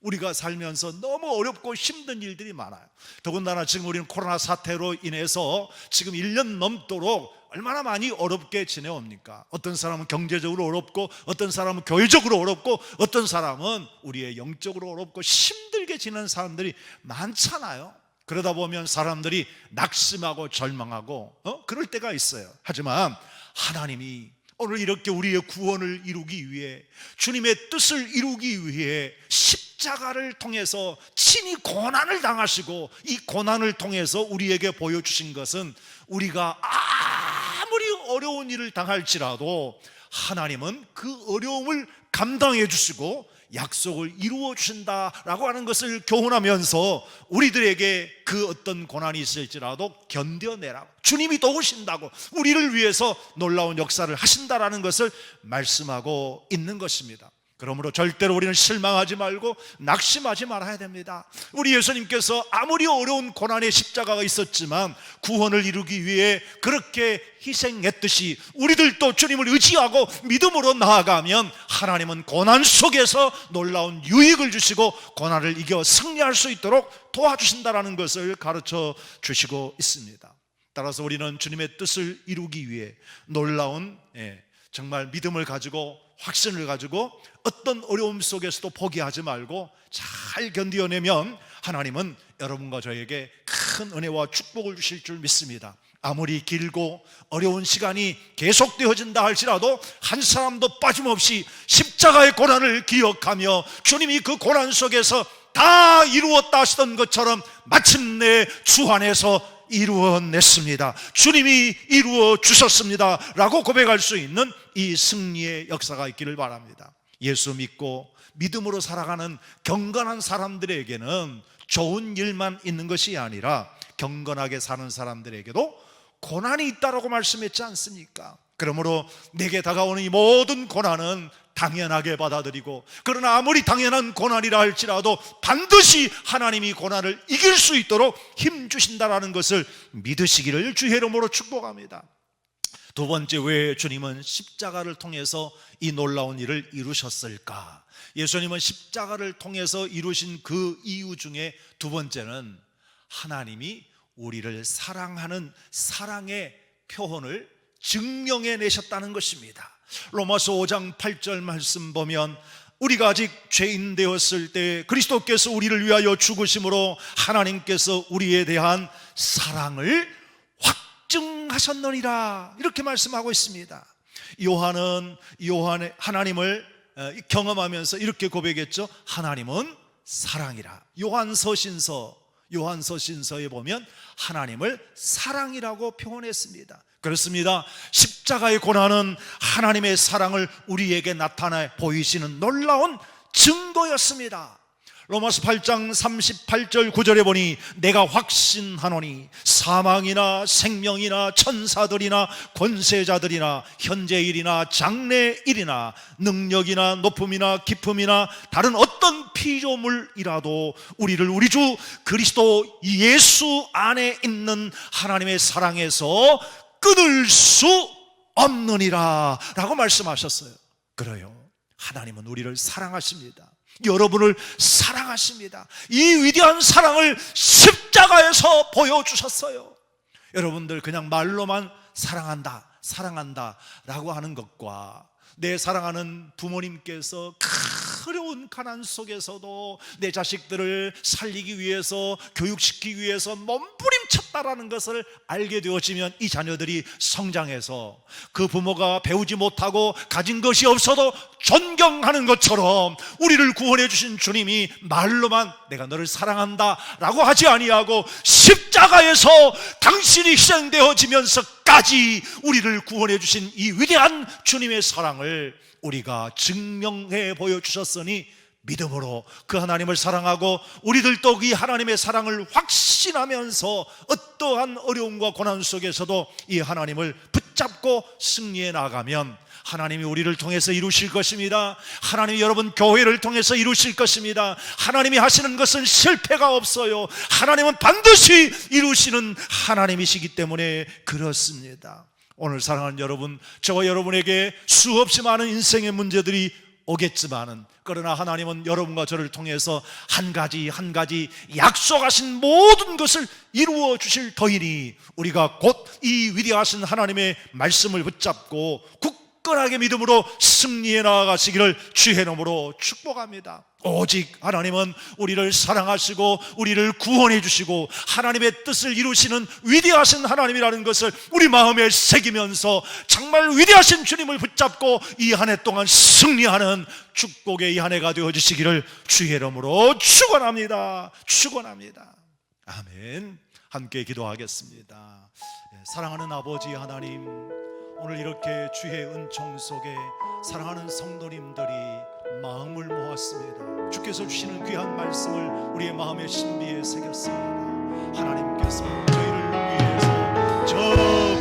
우리가 살면서 너무 어렵고 힘든 일들이 많아요. 더군다나 지금 우리는 코로나 사태로 인해서 지금 1년 넘도록 얼마나 많이 어렵게 지내옵니까? 어떤 사람은 경제적으로 어렵고, 어떤 사람은 교회적으로 어렵고, 어떤 사람은 우리의 영적으로 어렵고 힘들게 지내는 사람들이 많잖아요. 그러다 보면 사람들이 낙심하고 절망하고 그럴 때가 있어요. 하지만 하나님이 오늘 이렇게 우리의 구원을 이루기 위해, 주님의 뜻을 이루기 위해 십자가를 통해서 친히 고난을 당하시고, 이 고난을 통해서 우리에게 보여주신 것은 우리가 아무리 어려운 일을 당할지라도 하나님은 그 어려움을 감당해 주시고 약속을 이루어 주신다라고 하는 것을 교훈하면서 우리들에게 그 어떤 고난이 있을지라도 견뎌내라고, 주님이 도우신다고, 우리를 위해서 놀라운 역사를 하신다라는 것을 말씀하고 있는 것입니다. 그러므로 절대로 우리는 실망하지 말고 낙심하지 말아야 됩니다. 우리 예수님께서 아무리 어려운 고난의 십자가가 있었지만 구원을 이루기 위해 그렇게 희생했듯이 우리들도 주님을 의지하고 믿음으로 나아가면 하나님은 고난 속에서 놀라운 유익을 주시고 고난을 이겨 승리할 수 있도록 도와주신다는 것을 가르쳐 주시고 있습니다. 따라서 우리는 주님의 뜻을 이루기 위해 놀라운 정말 믿음을 가지고 확신을 가지고 어떤 어려움 속에서도 포기하지 말고 잘 견디어내면 하나님은 여러분과 저에게 큰 은혜와 축복을 주실 줄 믿습니다. 아무리 길고 어려운 시간이 계속되어진다 할지라도 한 사람도 빠짐없이 십자가의 고난을 기억하며 주님이 그 고난 속에서 다 이루었다 하시던 것처럼 마침내 주 안에서 이루어냈습니다. 주님이 이루어 주셨습니다 라고 고백할 수 있는 이 승리의 역사가 있기를 바랍니다. 예수 믿고 믿음으로 살아가는 경건한 사람들에게는 좋은 일만 있는 것이 아니라 경건하게 사는 사람들에게도 고난이 있다라고 말씀했지 않습니까? 그러므로 내게 다가오는 이 모든 고난은 당연하게 받아들이고, 그러나 아무리 당연한 고난이라 할지라도 반드시 하나님이 고난을 이길 수 있도록 힘 주신다라는 것을 믿으시기를 주의 이름으로 축복합니다. 두 번째, 왜 주님은 십자가를 통해서 이 놀라운 일을 이루셨을까? 예수님은 십자가를 통해서 이루신 그 이유 중에 두 번째는 하나님이 우리를 사랑하는 사랑의 표현을 증명해내셨다는 것입니다. 로마서 5장 8절 말씀 보면 우리가 아직 죄인 되었을 때 그리스도께서 우리를 위하여 죽으심으로 하나님께서 우리에 대한 사랑을 확증하셨느니라, 이렇게 말씀하고 있습니다. 요한은 하나님을 경험하면서 이렇게 고백했죠. 하나님은 사랑이라. 요한서신서에 보면 하나님을 사랑이라고 표현했습니다. 그렇습니다. 십자가의 고난은 하나님의 사랑을 우리에게 나타내 보이시는 놀라운 증거였습니다. 로마서 8장 38절 9절에 보니 내가 확신하노니 사망이나 생명이나 천사들이나 권세자들이나 현재일이나 장래일이나 능력이나 높음이나 깊음이나 다른 어떤 피조물이라도 우리를 우리 주 그리스도 예수 안에 있는 하나님의 사랑에서 끊을 수 없느니라 라고 말씀하셨어요. 그래요, 하나님은 우리를 사랑하십니다. 여러분을 사랑하십니다. 이 위대한 사랑을 십자가에서 보여주셨어요. 여러분들 그냥 말로만 사랑한다 라고 하는 것과 내 사랑하는 부모님께서 어려운 가난 속에서도 내 자식들을 살리기 위해서, 교육시키기 위해서 몸부림쳤다라는 것을 알게 되어지면 이 자녀들이 성장해서 그 부모가 배우지 못하고 가진 것이 없어도 존경하는 것처럼 우리를 구원해 주신 주님이 말로만 내가 너를 사랑한다 라고 하지 아니하고 십자가에서 당신이 희생되어지면서까지 우리를 구원해 주신 이 위대한 주님의 사랑을 우리가 증명해 보여주셨으니 믿음으로 그 하나님을 사랑하고 우리들도 이 하나님의 사랑을 확신하면서 어떠한 어려움과 고난 속에서도 이 하나님을 붙잡고 승리해 나가면 하나님이 우리를 통해서 이루실 것입니다. 하나님이 여러분 교회를 통해서 이루실 것입니다. 하나님이 하시는 것은 실패가 없어요. 하나님은 반드시 이루시는 하나님이시기 때문에 그렇습니다. 오늘 사랑하는 여러분, 저와 여러분에게 수없이 많은 인생의 문제들이 오겠지만은, 그러나 하나님은 여러분과 저를 통해서 한 가지 약속하신 모든 것을 이루어 주실 터이니 우리가 곧 이 위대하신 하나님의 말씀을 붙잡고 굳건하게 믿음으로 승리해 나아가시기를 주의 이름으로 축복합니다. 오직 하나님은 우리를 사랑하시고 우리를 구원해 주시고 하나님의 뜻을 이루시는 위대하신 하나님이라는 것을 우리 마음에 새기면서 정말 위대하신 주님을 붙잡고 이 한 해 동안 승리하는 축복의 이 한 해가 되어주시기를 주의 이름으로 축원합니다. 아멘. 함께 기도하겠습니다. 사랑하는 아버지 하나님, 오늘 이렇게 주의 은총 속에 사랑하는 성도님들이 마음을 모았습니다. 주께서 주시는 귀한 말씀을 우리의 마음의 신비에 새겼습니다. 하나님께서 저희를 위해서 저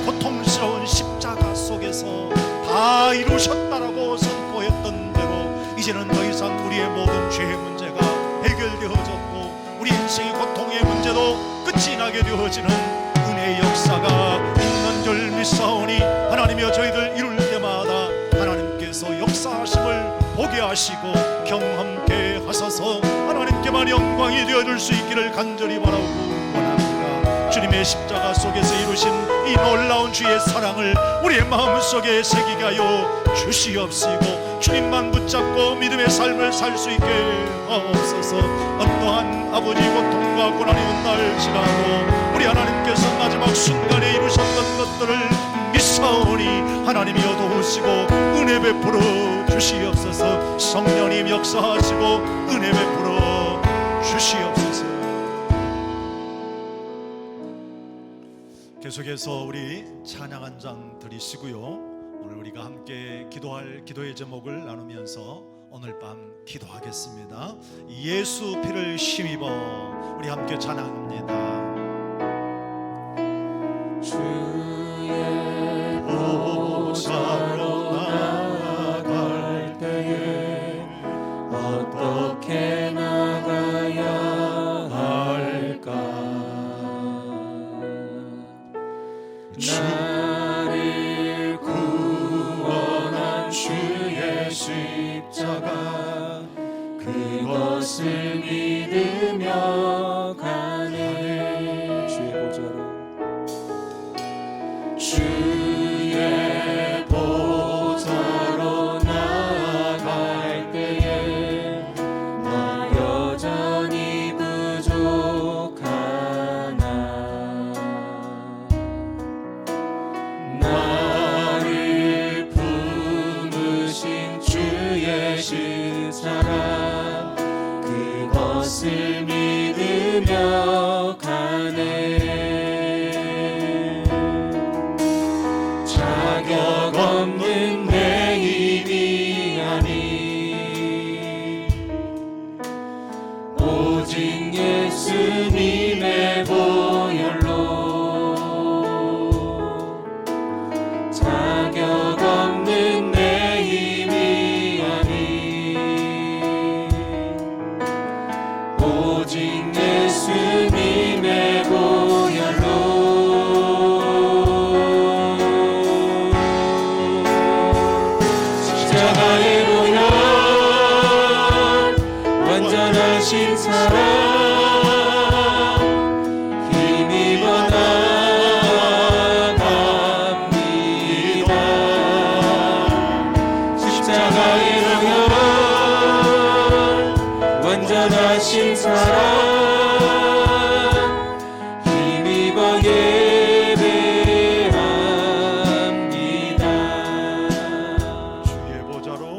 고통스러운 십자가 속에서 다 이루셨다라고 선포했던 대로 이제는 더 이상 우리의 모든 죄의 문제가 해결되어졌고 우리 인생의 고통의 문제도 끝이 나게 되어지는 은혜의 역사가 있는 줄 믿사오니 하나님이여 저희들 이룰 때마다 하나님께서 역사하심을 보게 하시고 경험케 하소서. 하나님께만 영광이 되어줄 수 있기를 간절히 바라고 원합니다. 주님의 십자가 속에서 이루신 이 놀라운 주의 사랑을 우리의 마음속에 새기게 하여 주시옵시고 주님만 붙잡고 믿음의 삶을 살 수 있게 하옵소서. 어떠한 아버지 고통과 고난이 온날지라도 우리 하나님께서 마지막 순간에 이루셨던 것들을 믿사오니 하나님이여 도우시고 은혜 베풀어 주시옵소서. 성령님 역사하시고 은혜 베풀어 주시옵소서. 계속해서 우리 찬양 한 장 드리시고요. 오늘 우리가 함께 기도할 기도의 제목을 나누면서 오늘 밤 기도하겠습니다. 예수 피를 힘입어 우리 함께 찬양합니다. 주의 보좌로 나아갈 때에 어떻게 나가야 할까? 나를 구원한 주의 십자가 그것을 믿으며 가네. 주의 보좌로 주의 보좌로 나아갈 때에 나 여전히 부족하나. 나를 품으신 주의 십자가 그것을 믿으며 가네. 자격 없는 내 힘이 아니 오직 예수님의 보혈로 자격 없는 내 힘이 아니 오직 예수님의 보혈로 십자가의 보혈 완전하신 사랑 힘입어 나아갑니다. 십자가의 보혈 완전하신 사랑 힘입어 예배합니다. 주의 보좌로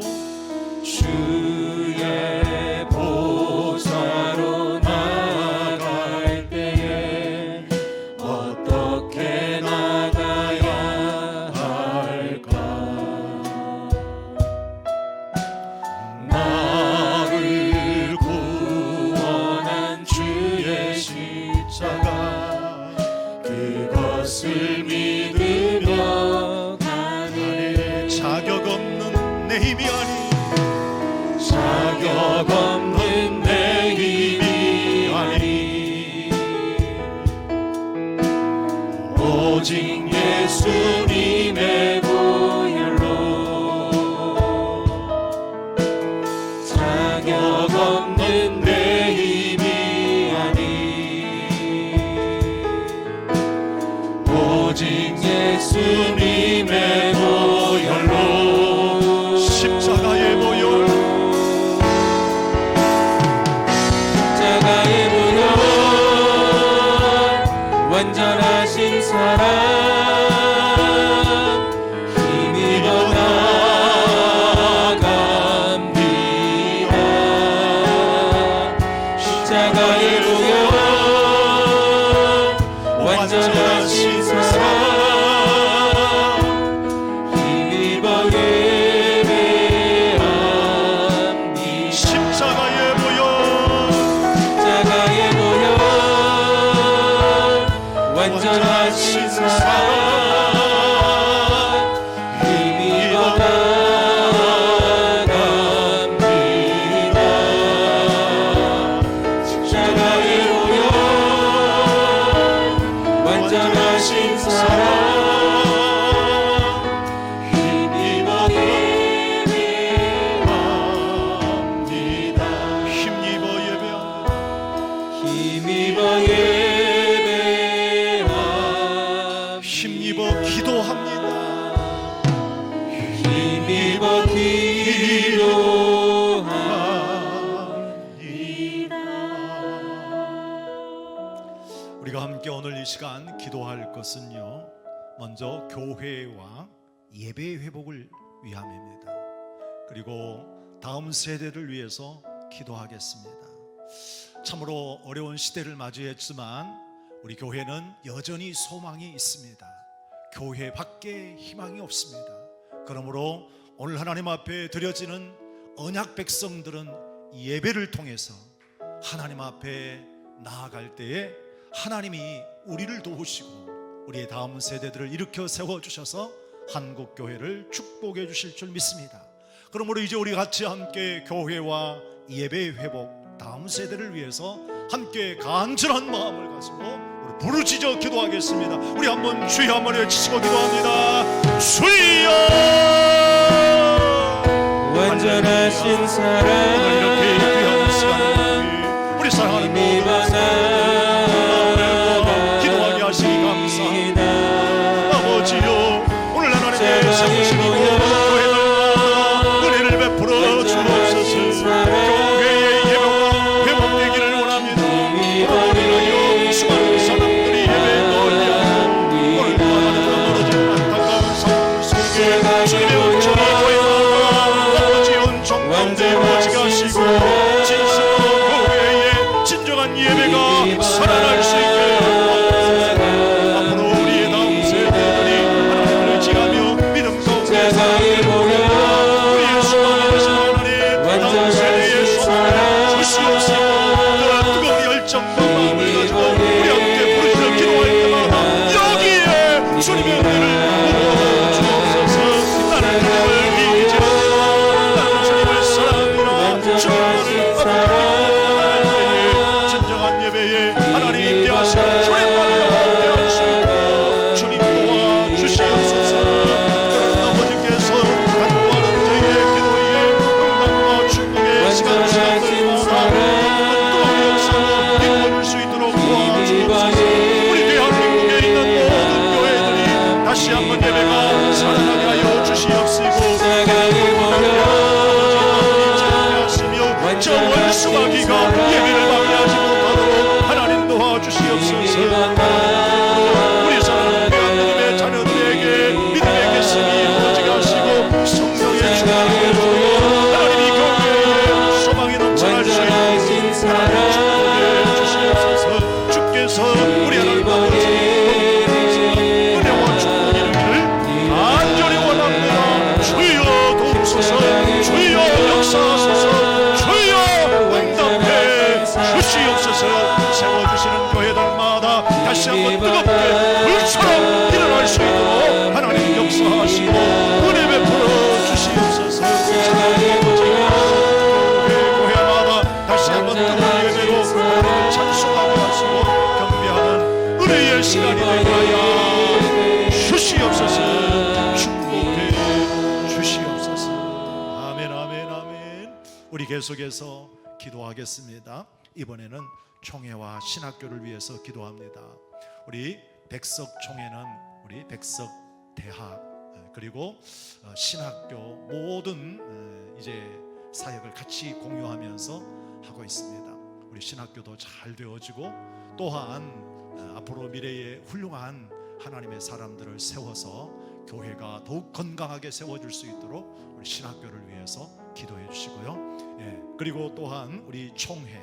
주의 보좌로 나아갈 때에 어떻게 나가야 할까? 나를 구원한 주의 십자가 그것을 믿으며 가네. 자격 없는 내 힘이 아니 자격 없는 내 힘이 아니 오직 예수님의 보혈로 자격 없는 내 힘이 아니 오직 예수님의 보혈로 십자가의 보혈 십자가의 보혈 완전하신 사랑 힘입어 나아갑니다. 십자가의 보혈 완전하신 사랑 힘입어 예배합니다. 사랑 힘입어 나갑니다. 십자가의 보혈 완전하신 사랑 힘입어 예배합니다. 힘입어 예배합니다. 힘입어 예배합니다. 힘입어 기도합니다. 힘입어 기도합니다. 우리가 함께 오늘 이 시간 기도할 것은요, 먼저 교회와 예배 회복을 위함입니다. 그리고 다음 세대를 위해서 기도하겠습니다. 참으로 어려운 시대를 맞이했지만 우리 교회는 여전히 소망이 있습니다. 교회 밖에 희망이 없습니다. 그러므로 오늘 하나님 앞에 드려지는 언약 백성들은 예배를 통해서 하나님 앞에 나아갈 때에 하나님이 우리를 도우시고 우리의 다음 세대들을 일으켜 세워주셔서 한국교회를 축복해 주실 줄 믿습니다. 그러므로 이제 우리 같이 함께 교회와 예배 회복, 다음 세대를 위해서 함께 간절한 마음을 가지고 우리 부르짖어 기도하겠습니다. 우리 한번 주여 한번 외치시고 기도합니다. 주여, 완전하신 오늘 이렇게 귀한 시간을 사랑 우리 사랑하는 모든 사람들과 기도하게 하시니 감사합니다. 아버지요, 오늘 하나님의 세우신 이 모든 교회들과 은혜를 베풀어 주옵소서. 교회의 예배가 회복되기를 원합니다. 오늘 인하여 수많은 사람들이 예배에 놀려하고 오늘 또 하나님과 멀어진 안타까운 상황 속에 주님의 은총이 아버지의 은총 가운데 머지게 하시고 진실로 교회의 진정한 예배가 살아날 수 있게 하옵소서. 앞으로 우리의 다음 세대들이 하나님을 의지하며 믿음 가운데 살아가고 우리의 소망이 되신 하나님, 다음 세대의 소망을 주시옵시고 그 뜨거운 열정과 마음을 가지고 우리 함께 부르짖어 기도할 때마다 여기에 주님의 은혜를 부어주옵소서. 나는 주님을 믿으며 나는 주님을 사랑하며 주님만을 앞에 진정한 예배에 하나님께 하시는 주님만을 함께 하시고 주님 도와주시옵소서. 그런 아버지께서 간구하는 저희의 기도에 응답과 축복의 시간들마다 뜨거운 역사로 이루어질 수 있도록 도와주옵소서. 우리 대한민국에 있는 모든 교회들이 다시 한번 예배가 살아나게 하여 주시옵시고 저 원수마귀가 예배를 방해하지 못하도록 하나님 도와주시옵소서. 우리 사랑하는 하나님의 자녀들에게 믿음의 결심이 이루어지게 하시고 성령의 충만을 주고 하나님이 교회에 소망이 넘쳐날 수 있도록 하나님 축복해 주시옵소서. 주께서 우리 하나님 아버지 은혜와 축복이 이르기를 간절히 원합니다. 주여 도우소서. 주여 역사하소서. 주여 응답해 주시옵소서. 세워주시는 교회들마다 다시 한번 뜨겁게 불처럼 일어날 수 있도록 하나님 역사하시고 은혜 베풀어 주시옵소서. 사랑의 아버지가 교회마다 다시 한번 뜨거운 예배로 하나님을 찬송하게 하시고 경배하는 은혜의 시간이 되게 하여 주시옵소서. 축복해 주시옵소서. 아멘 아멘 아멘. 우리 계속해서 기도하겠습니다. 이번에는 총회와 신학교를 위해서 기도합니다. 우리 백석총회는 우리 백석대학 그리고 신학교 모든 이제 사역을 같이 공유하면서 하고 있습니다. 우리 신학교도 잘 되어지고 또한 앞으로 미래에 훌륭한 하나님의 사람들을 세워서 교회가 더욱 건강하게 세워질 수 있도록 우리 신학교를 위해서 기도해 주시고요. 그리고 또한 우리 총회,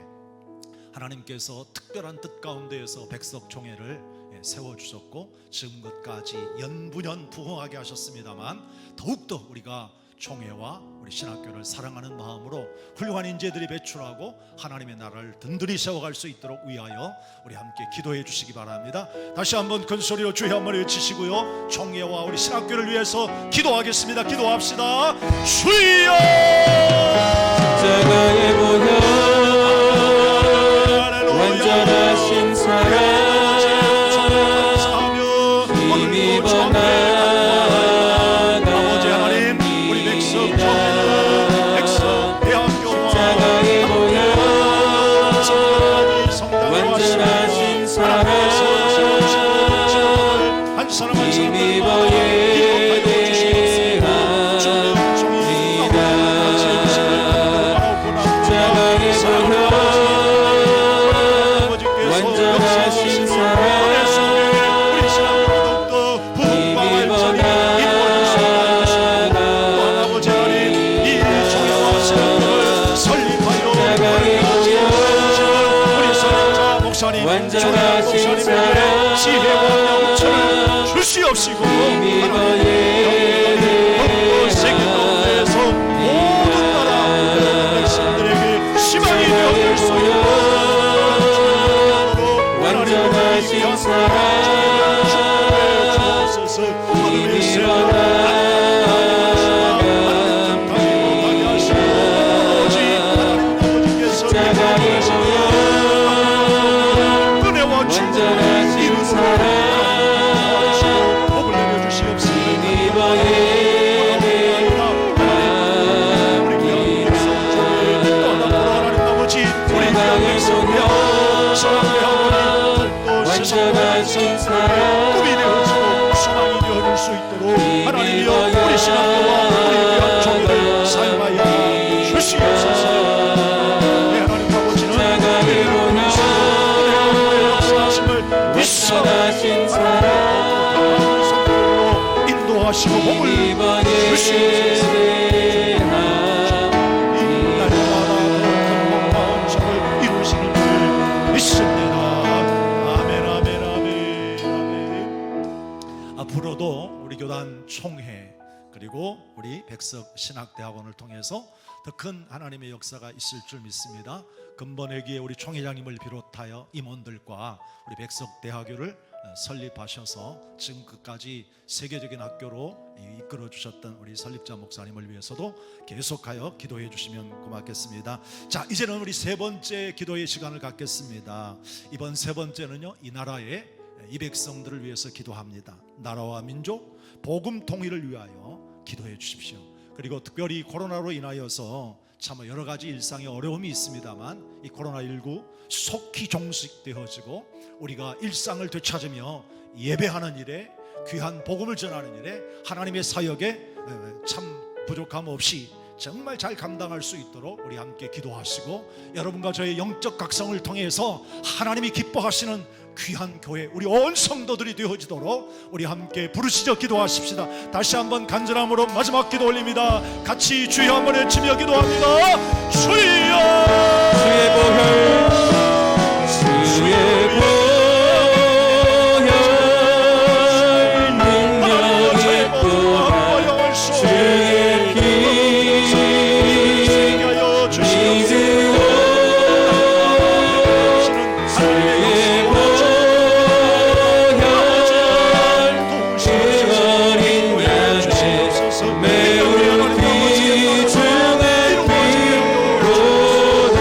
하나님께서 특별한 뜻 가운데에서 백석총회를 세워주셨고 지금껏까지 연부년 부흥하게 하셨습니다만 더욱더 우리가 총회와 우리 신학교를 사랑하는 마음으로 훌륭한 인재들이 배출하고 하나님의 나라를 든든히 세워갈 수 있도록 위하여 우리 함께 기도해 주시기 바랍니다. 다시 한번 큰 소리로 주여 한번 외치시고요, 총회와 우리 신학교를 위해서 기도하겠습니다. 기도합시다. 주여, 십자가의 보혈, 완전하신 사랑, 힘입어 나아갑니다. 아버지 하나님, 우리 백석 총회는 백석 대학교와 십자가의 보혈, 완전하신 사랑, 한 사람 한 사람 힘입어 완전하신 사랑, 우리 신앙으로 더욱더 부흥과 발전이 이루어지시옵소서. 아버지 하나님, 이 총회와 신학교를 설립하여 우리 선임자 목사님, 완전하신 목사님에게 지혜와 영천을 주시옵시고 하나님, 세계 가운데에서 모든 나라 백성들에게 희망이 되어줄 수 있도록 완전하신 사랑, 힘입어 십자가의 보혈, 완전하신 사랑, 힘입어 완전하신 사랑, 꿈이 되어지고 소망이 되어질 수 있도록 하나님이여 우리 신학교와 우리 귀한 종회를 사용하여 주시옵소서. 내 하나님 아버지는 십자가의 보혈, 역사하심을 믿사 완전하신 사랑, 인도하시고 몸을 힘입어 주시옵소서. 날마다 마음속을 이루시는 줄 믿습니다. 아멘, 아멘, 아멘, 아멘. 앞으로도 우리 교단 총회 그리고 우리 백석 신학대학원을 통해서 더 큰 하나님의 역사가 있을 줄 믿습니다. 근본회기에 우리 총회장님을 비롯하여 임원들과 우리 백석대학교를 설립하셔서 지금까지 세계적인 학교로 이끌어 주셨던 우리 설립자 목사님을 위해서도 계속하여 기도해 주시면 고맙겠습니다. 자, 이제는 우리 세 번째 기도의 시간을 갖겠습니다. 이번 세 번째는요, 이 나라의 이 백성들을 위해서 기도합니다. 나라와 민족, 복음 통일을 위하여 기도해 주십시오. 그리고 특별히 코로나로 인하여서 참 여러 가지 일상의 어려움이 있습니다만 이 코로나19 속히 종식되어지고 우리가 일상을 되찾으며 예배하는 일에, 귀한 복음을 전하는 일에, 하나님의 사역에 참 부족함 없이 정말 잘 감당할 수 있도록 우리 함께 기도하시고, 여러분과 저의 영적 각성을 통해서 하나님이 기뻐하시는 귀한 교회, 우리 온 성도들이 되어지도록 우리 함께 부르시죠. 기도하십시다. 다시 한번 간절함으로 마지막 기도 올립니다. 같이 주여 한번 외치며 기도합니다. 주여, 주의 보혈, 주의 보혈, 능력 있고 주의 피 믿으오, 주의 보혈, 주 어린 양의 매우 귀중한 피로다.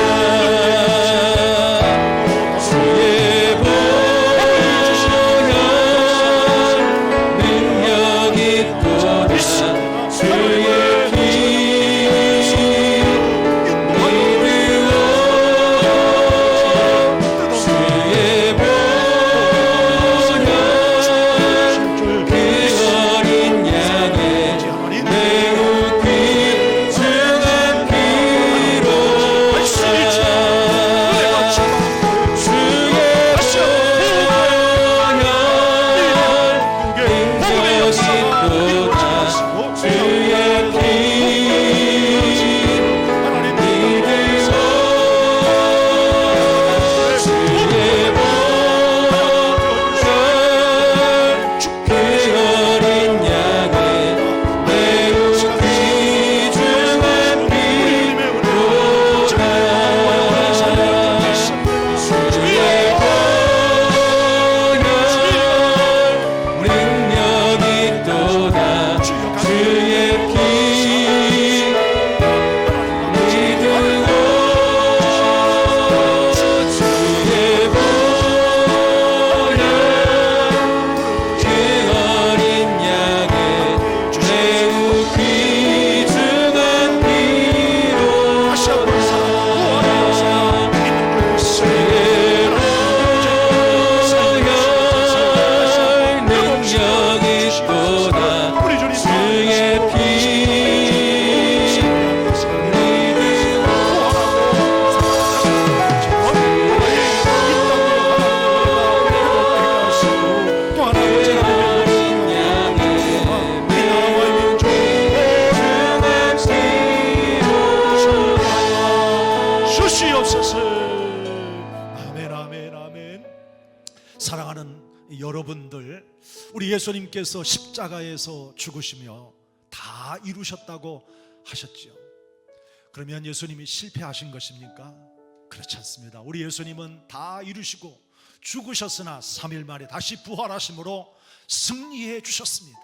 우리 예수님께서 십자가에서 죽으시며 다 이루셨다고 하셨지요. 그러면 예수님이 실패하신 것입니까? 그렇지 않습니다. 우리 예수님은 다 이루시고 죽으셨으나 3일 만에 다시 부활하심으로 승리해 주셨습니다.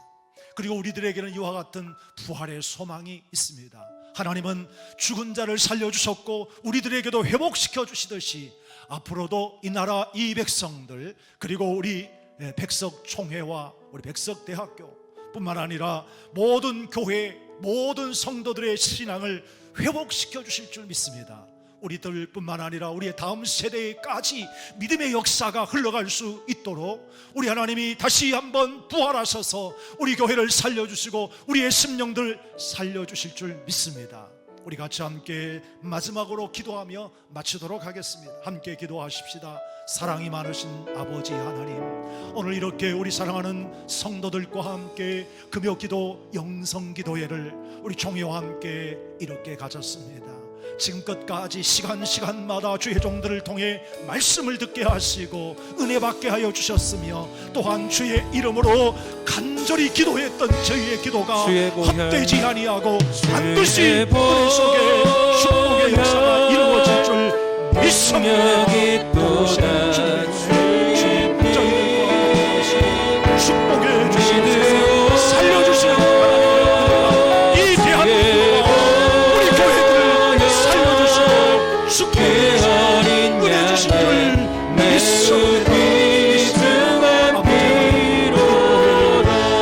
그리고 우리들에게는 이와 같은 부활의 소망이 있습니다. 하나님은 죽은 자를 살려주셨고 우리들에게도 회복시켜 주시듯이 앞으로도 이 나라 이 백성들, 그리고 우리 백석총회와 우리 백석대학교 뿐만 아니라 모든 교회, 모든 성도들의 신앙을 회복시켜 주실 줄 믿습니다. 우리들 뿐만 아니라 우리의 다음 세대까지 믿음의 역사가 흘러갈 수 있도록 우리 하나님이 다시 한번 부활하셔서 우리 교회를 살려주시고 우리의 심령들 살려주실 줄 믿습니다. 우리 같이 함께 마지막으로 기도하며 마치도록 하겠습니다. 함께 기도하십시다. 사랑이 많으신 아버지 하나님, 오늘 이렇게 우리 사랑하는 성도들과 함께 금요기도 영성기도회를 우리 총회와 함께 이렇게 가졌습니다. 지금껏까지 시간마다 주의 종들을 통해 말씀을 듣게 하시고 은혜 받게 하여 주셨으며, 또한 주의 이름으로 간절히 기도했던 저희의 기도가 헛되지 아니하고 반드시 은혜 속에 축복의 역사가 이루어질 줄 믿습니다. 저희들과 축복해 주시옵소서. 살려주시는 하나님, 이 대한민국과 우리 교회들을 살려주시고 축복해 주시는 줄 믿습니다.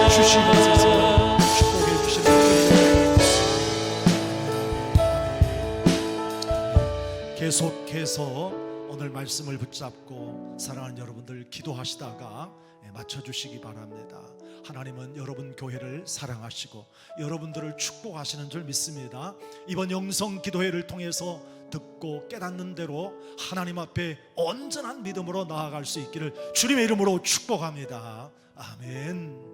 주시옵소서. 축복해 주시는 줄 계속해서 오늘 말씀을 붙잡고 사랑하는 여러분들 기도하시다가 맞춰주시기 바랍니다. 하나님은 여러분 교회를 사랑하시고 여러분들을 축복하시는 줄 믿습니다. 이번 영성 기도회를 통해서 듣고 깨닫는 대로 하나님 앞에 온전한 믿음으로 나아갈 수 있기를 주님의 이름으로 축복합니다. 아멘.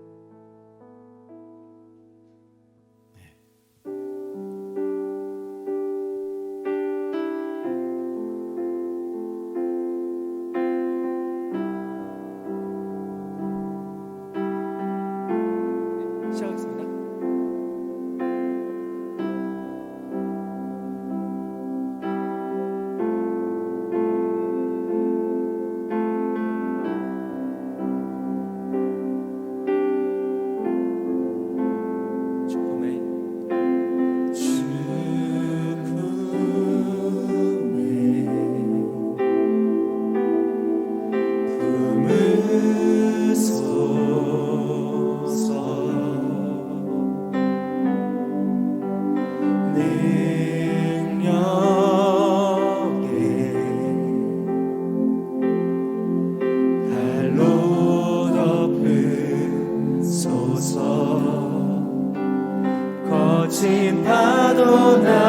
시작하겠습니다. 축복의 거친 파도 나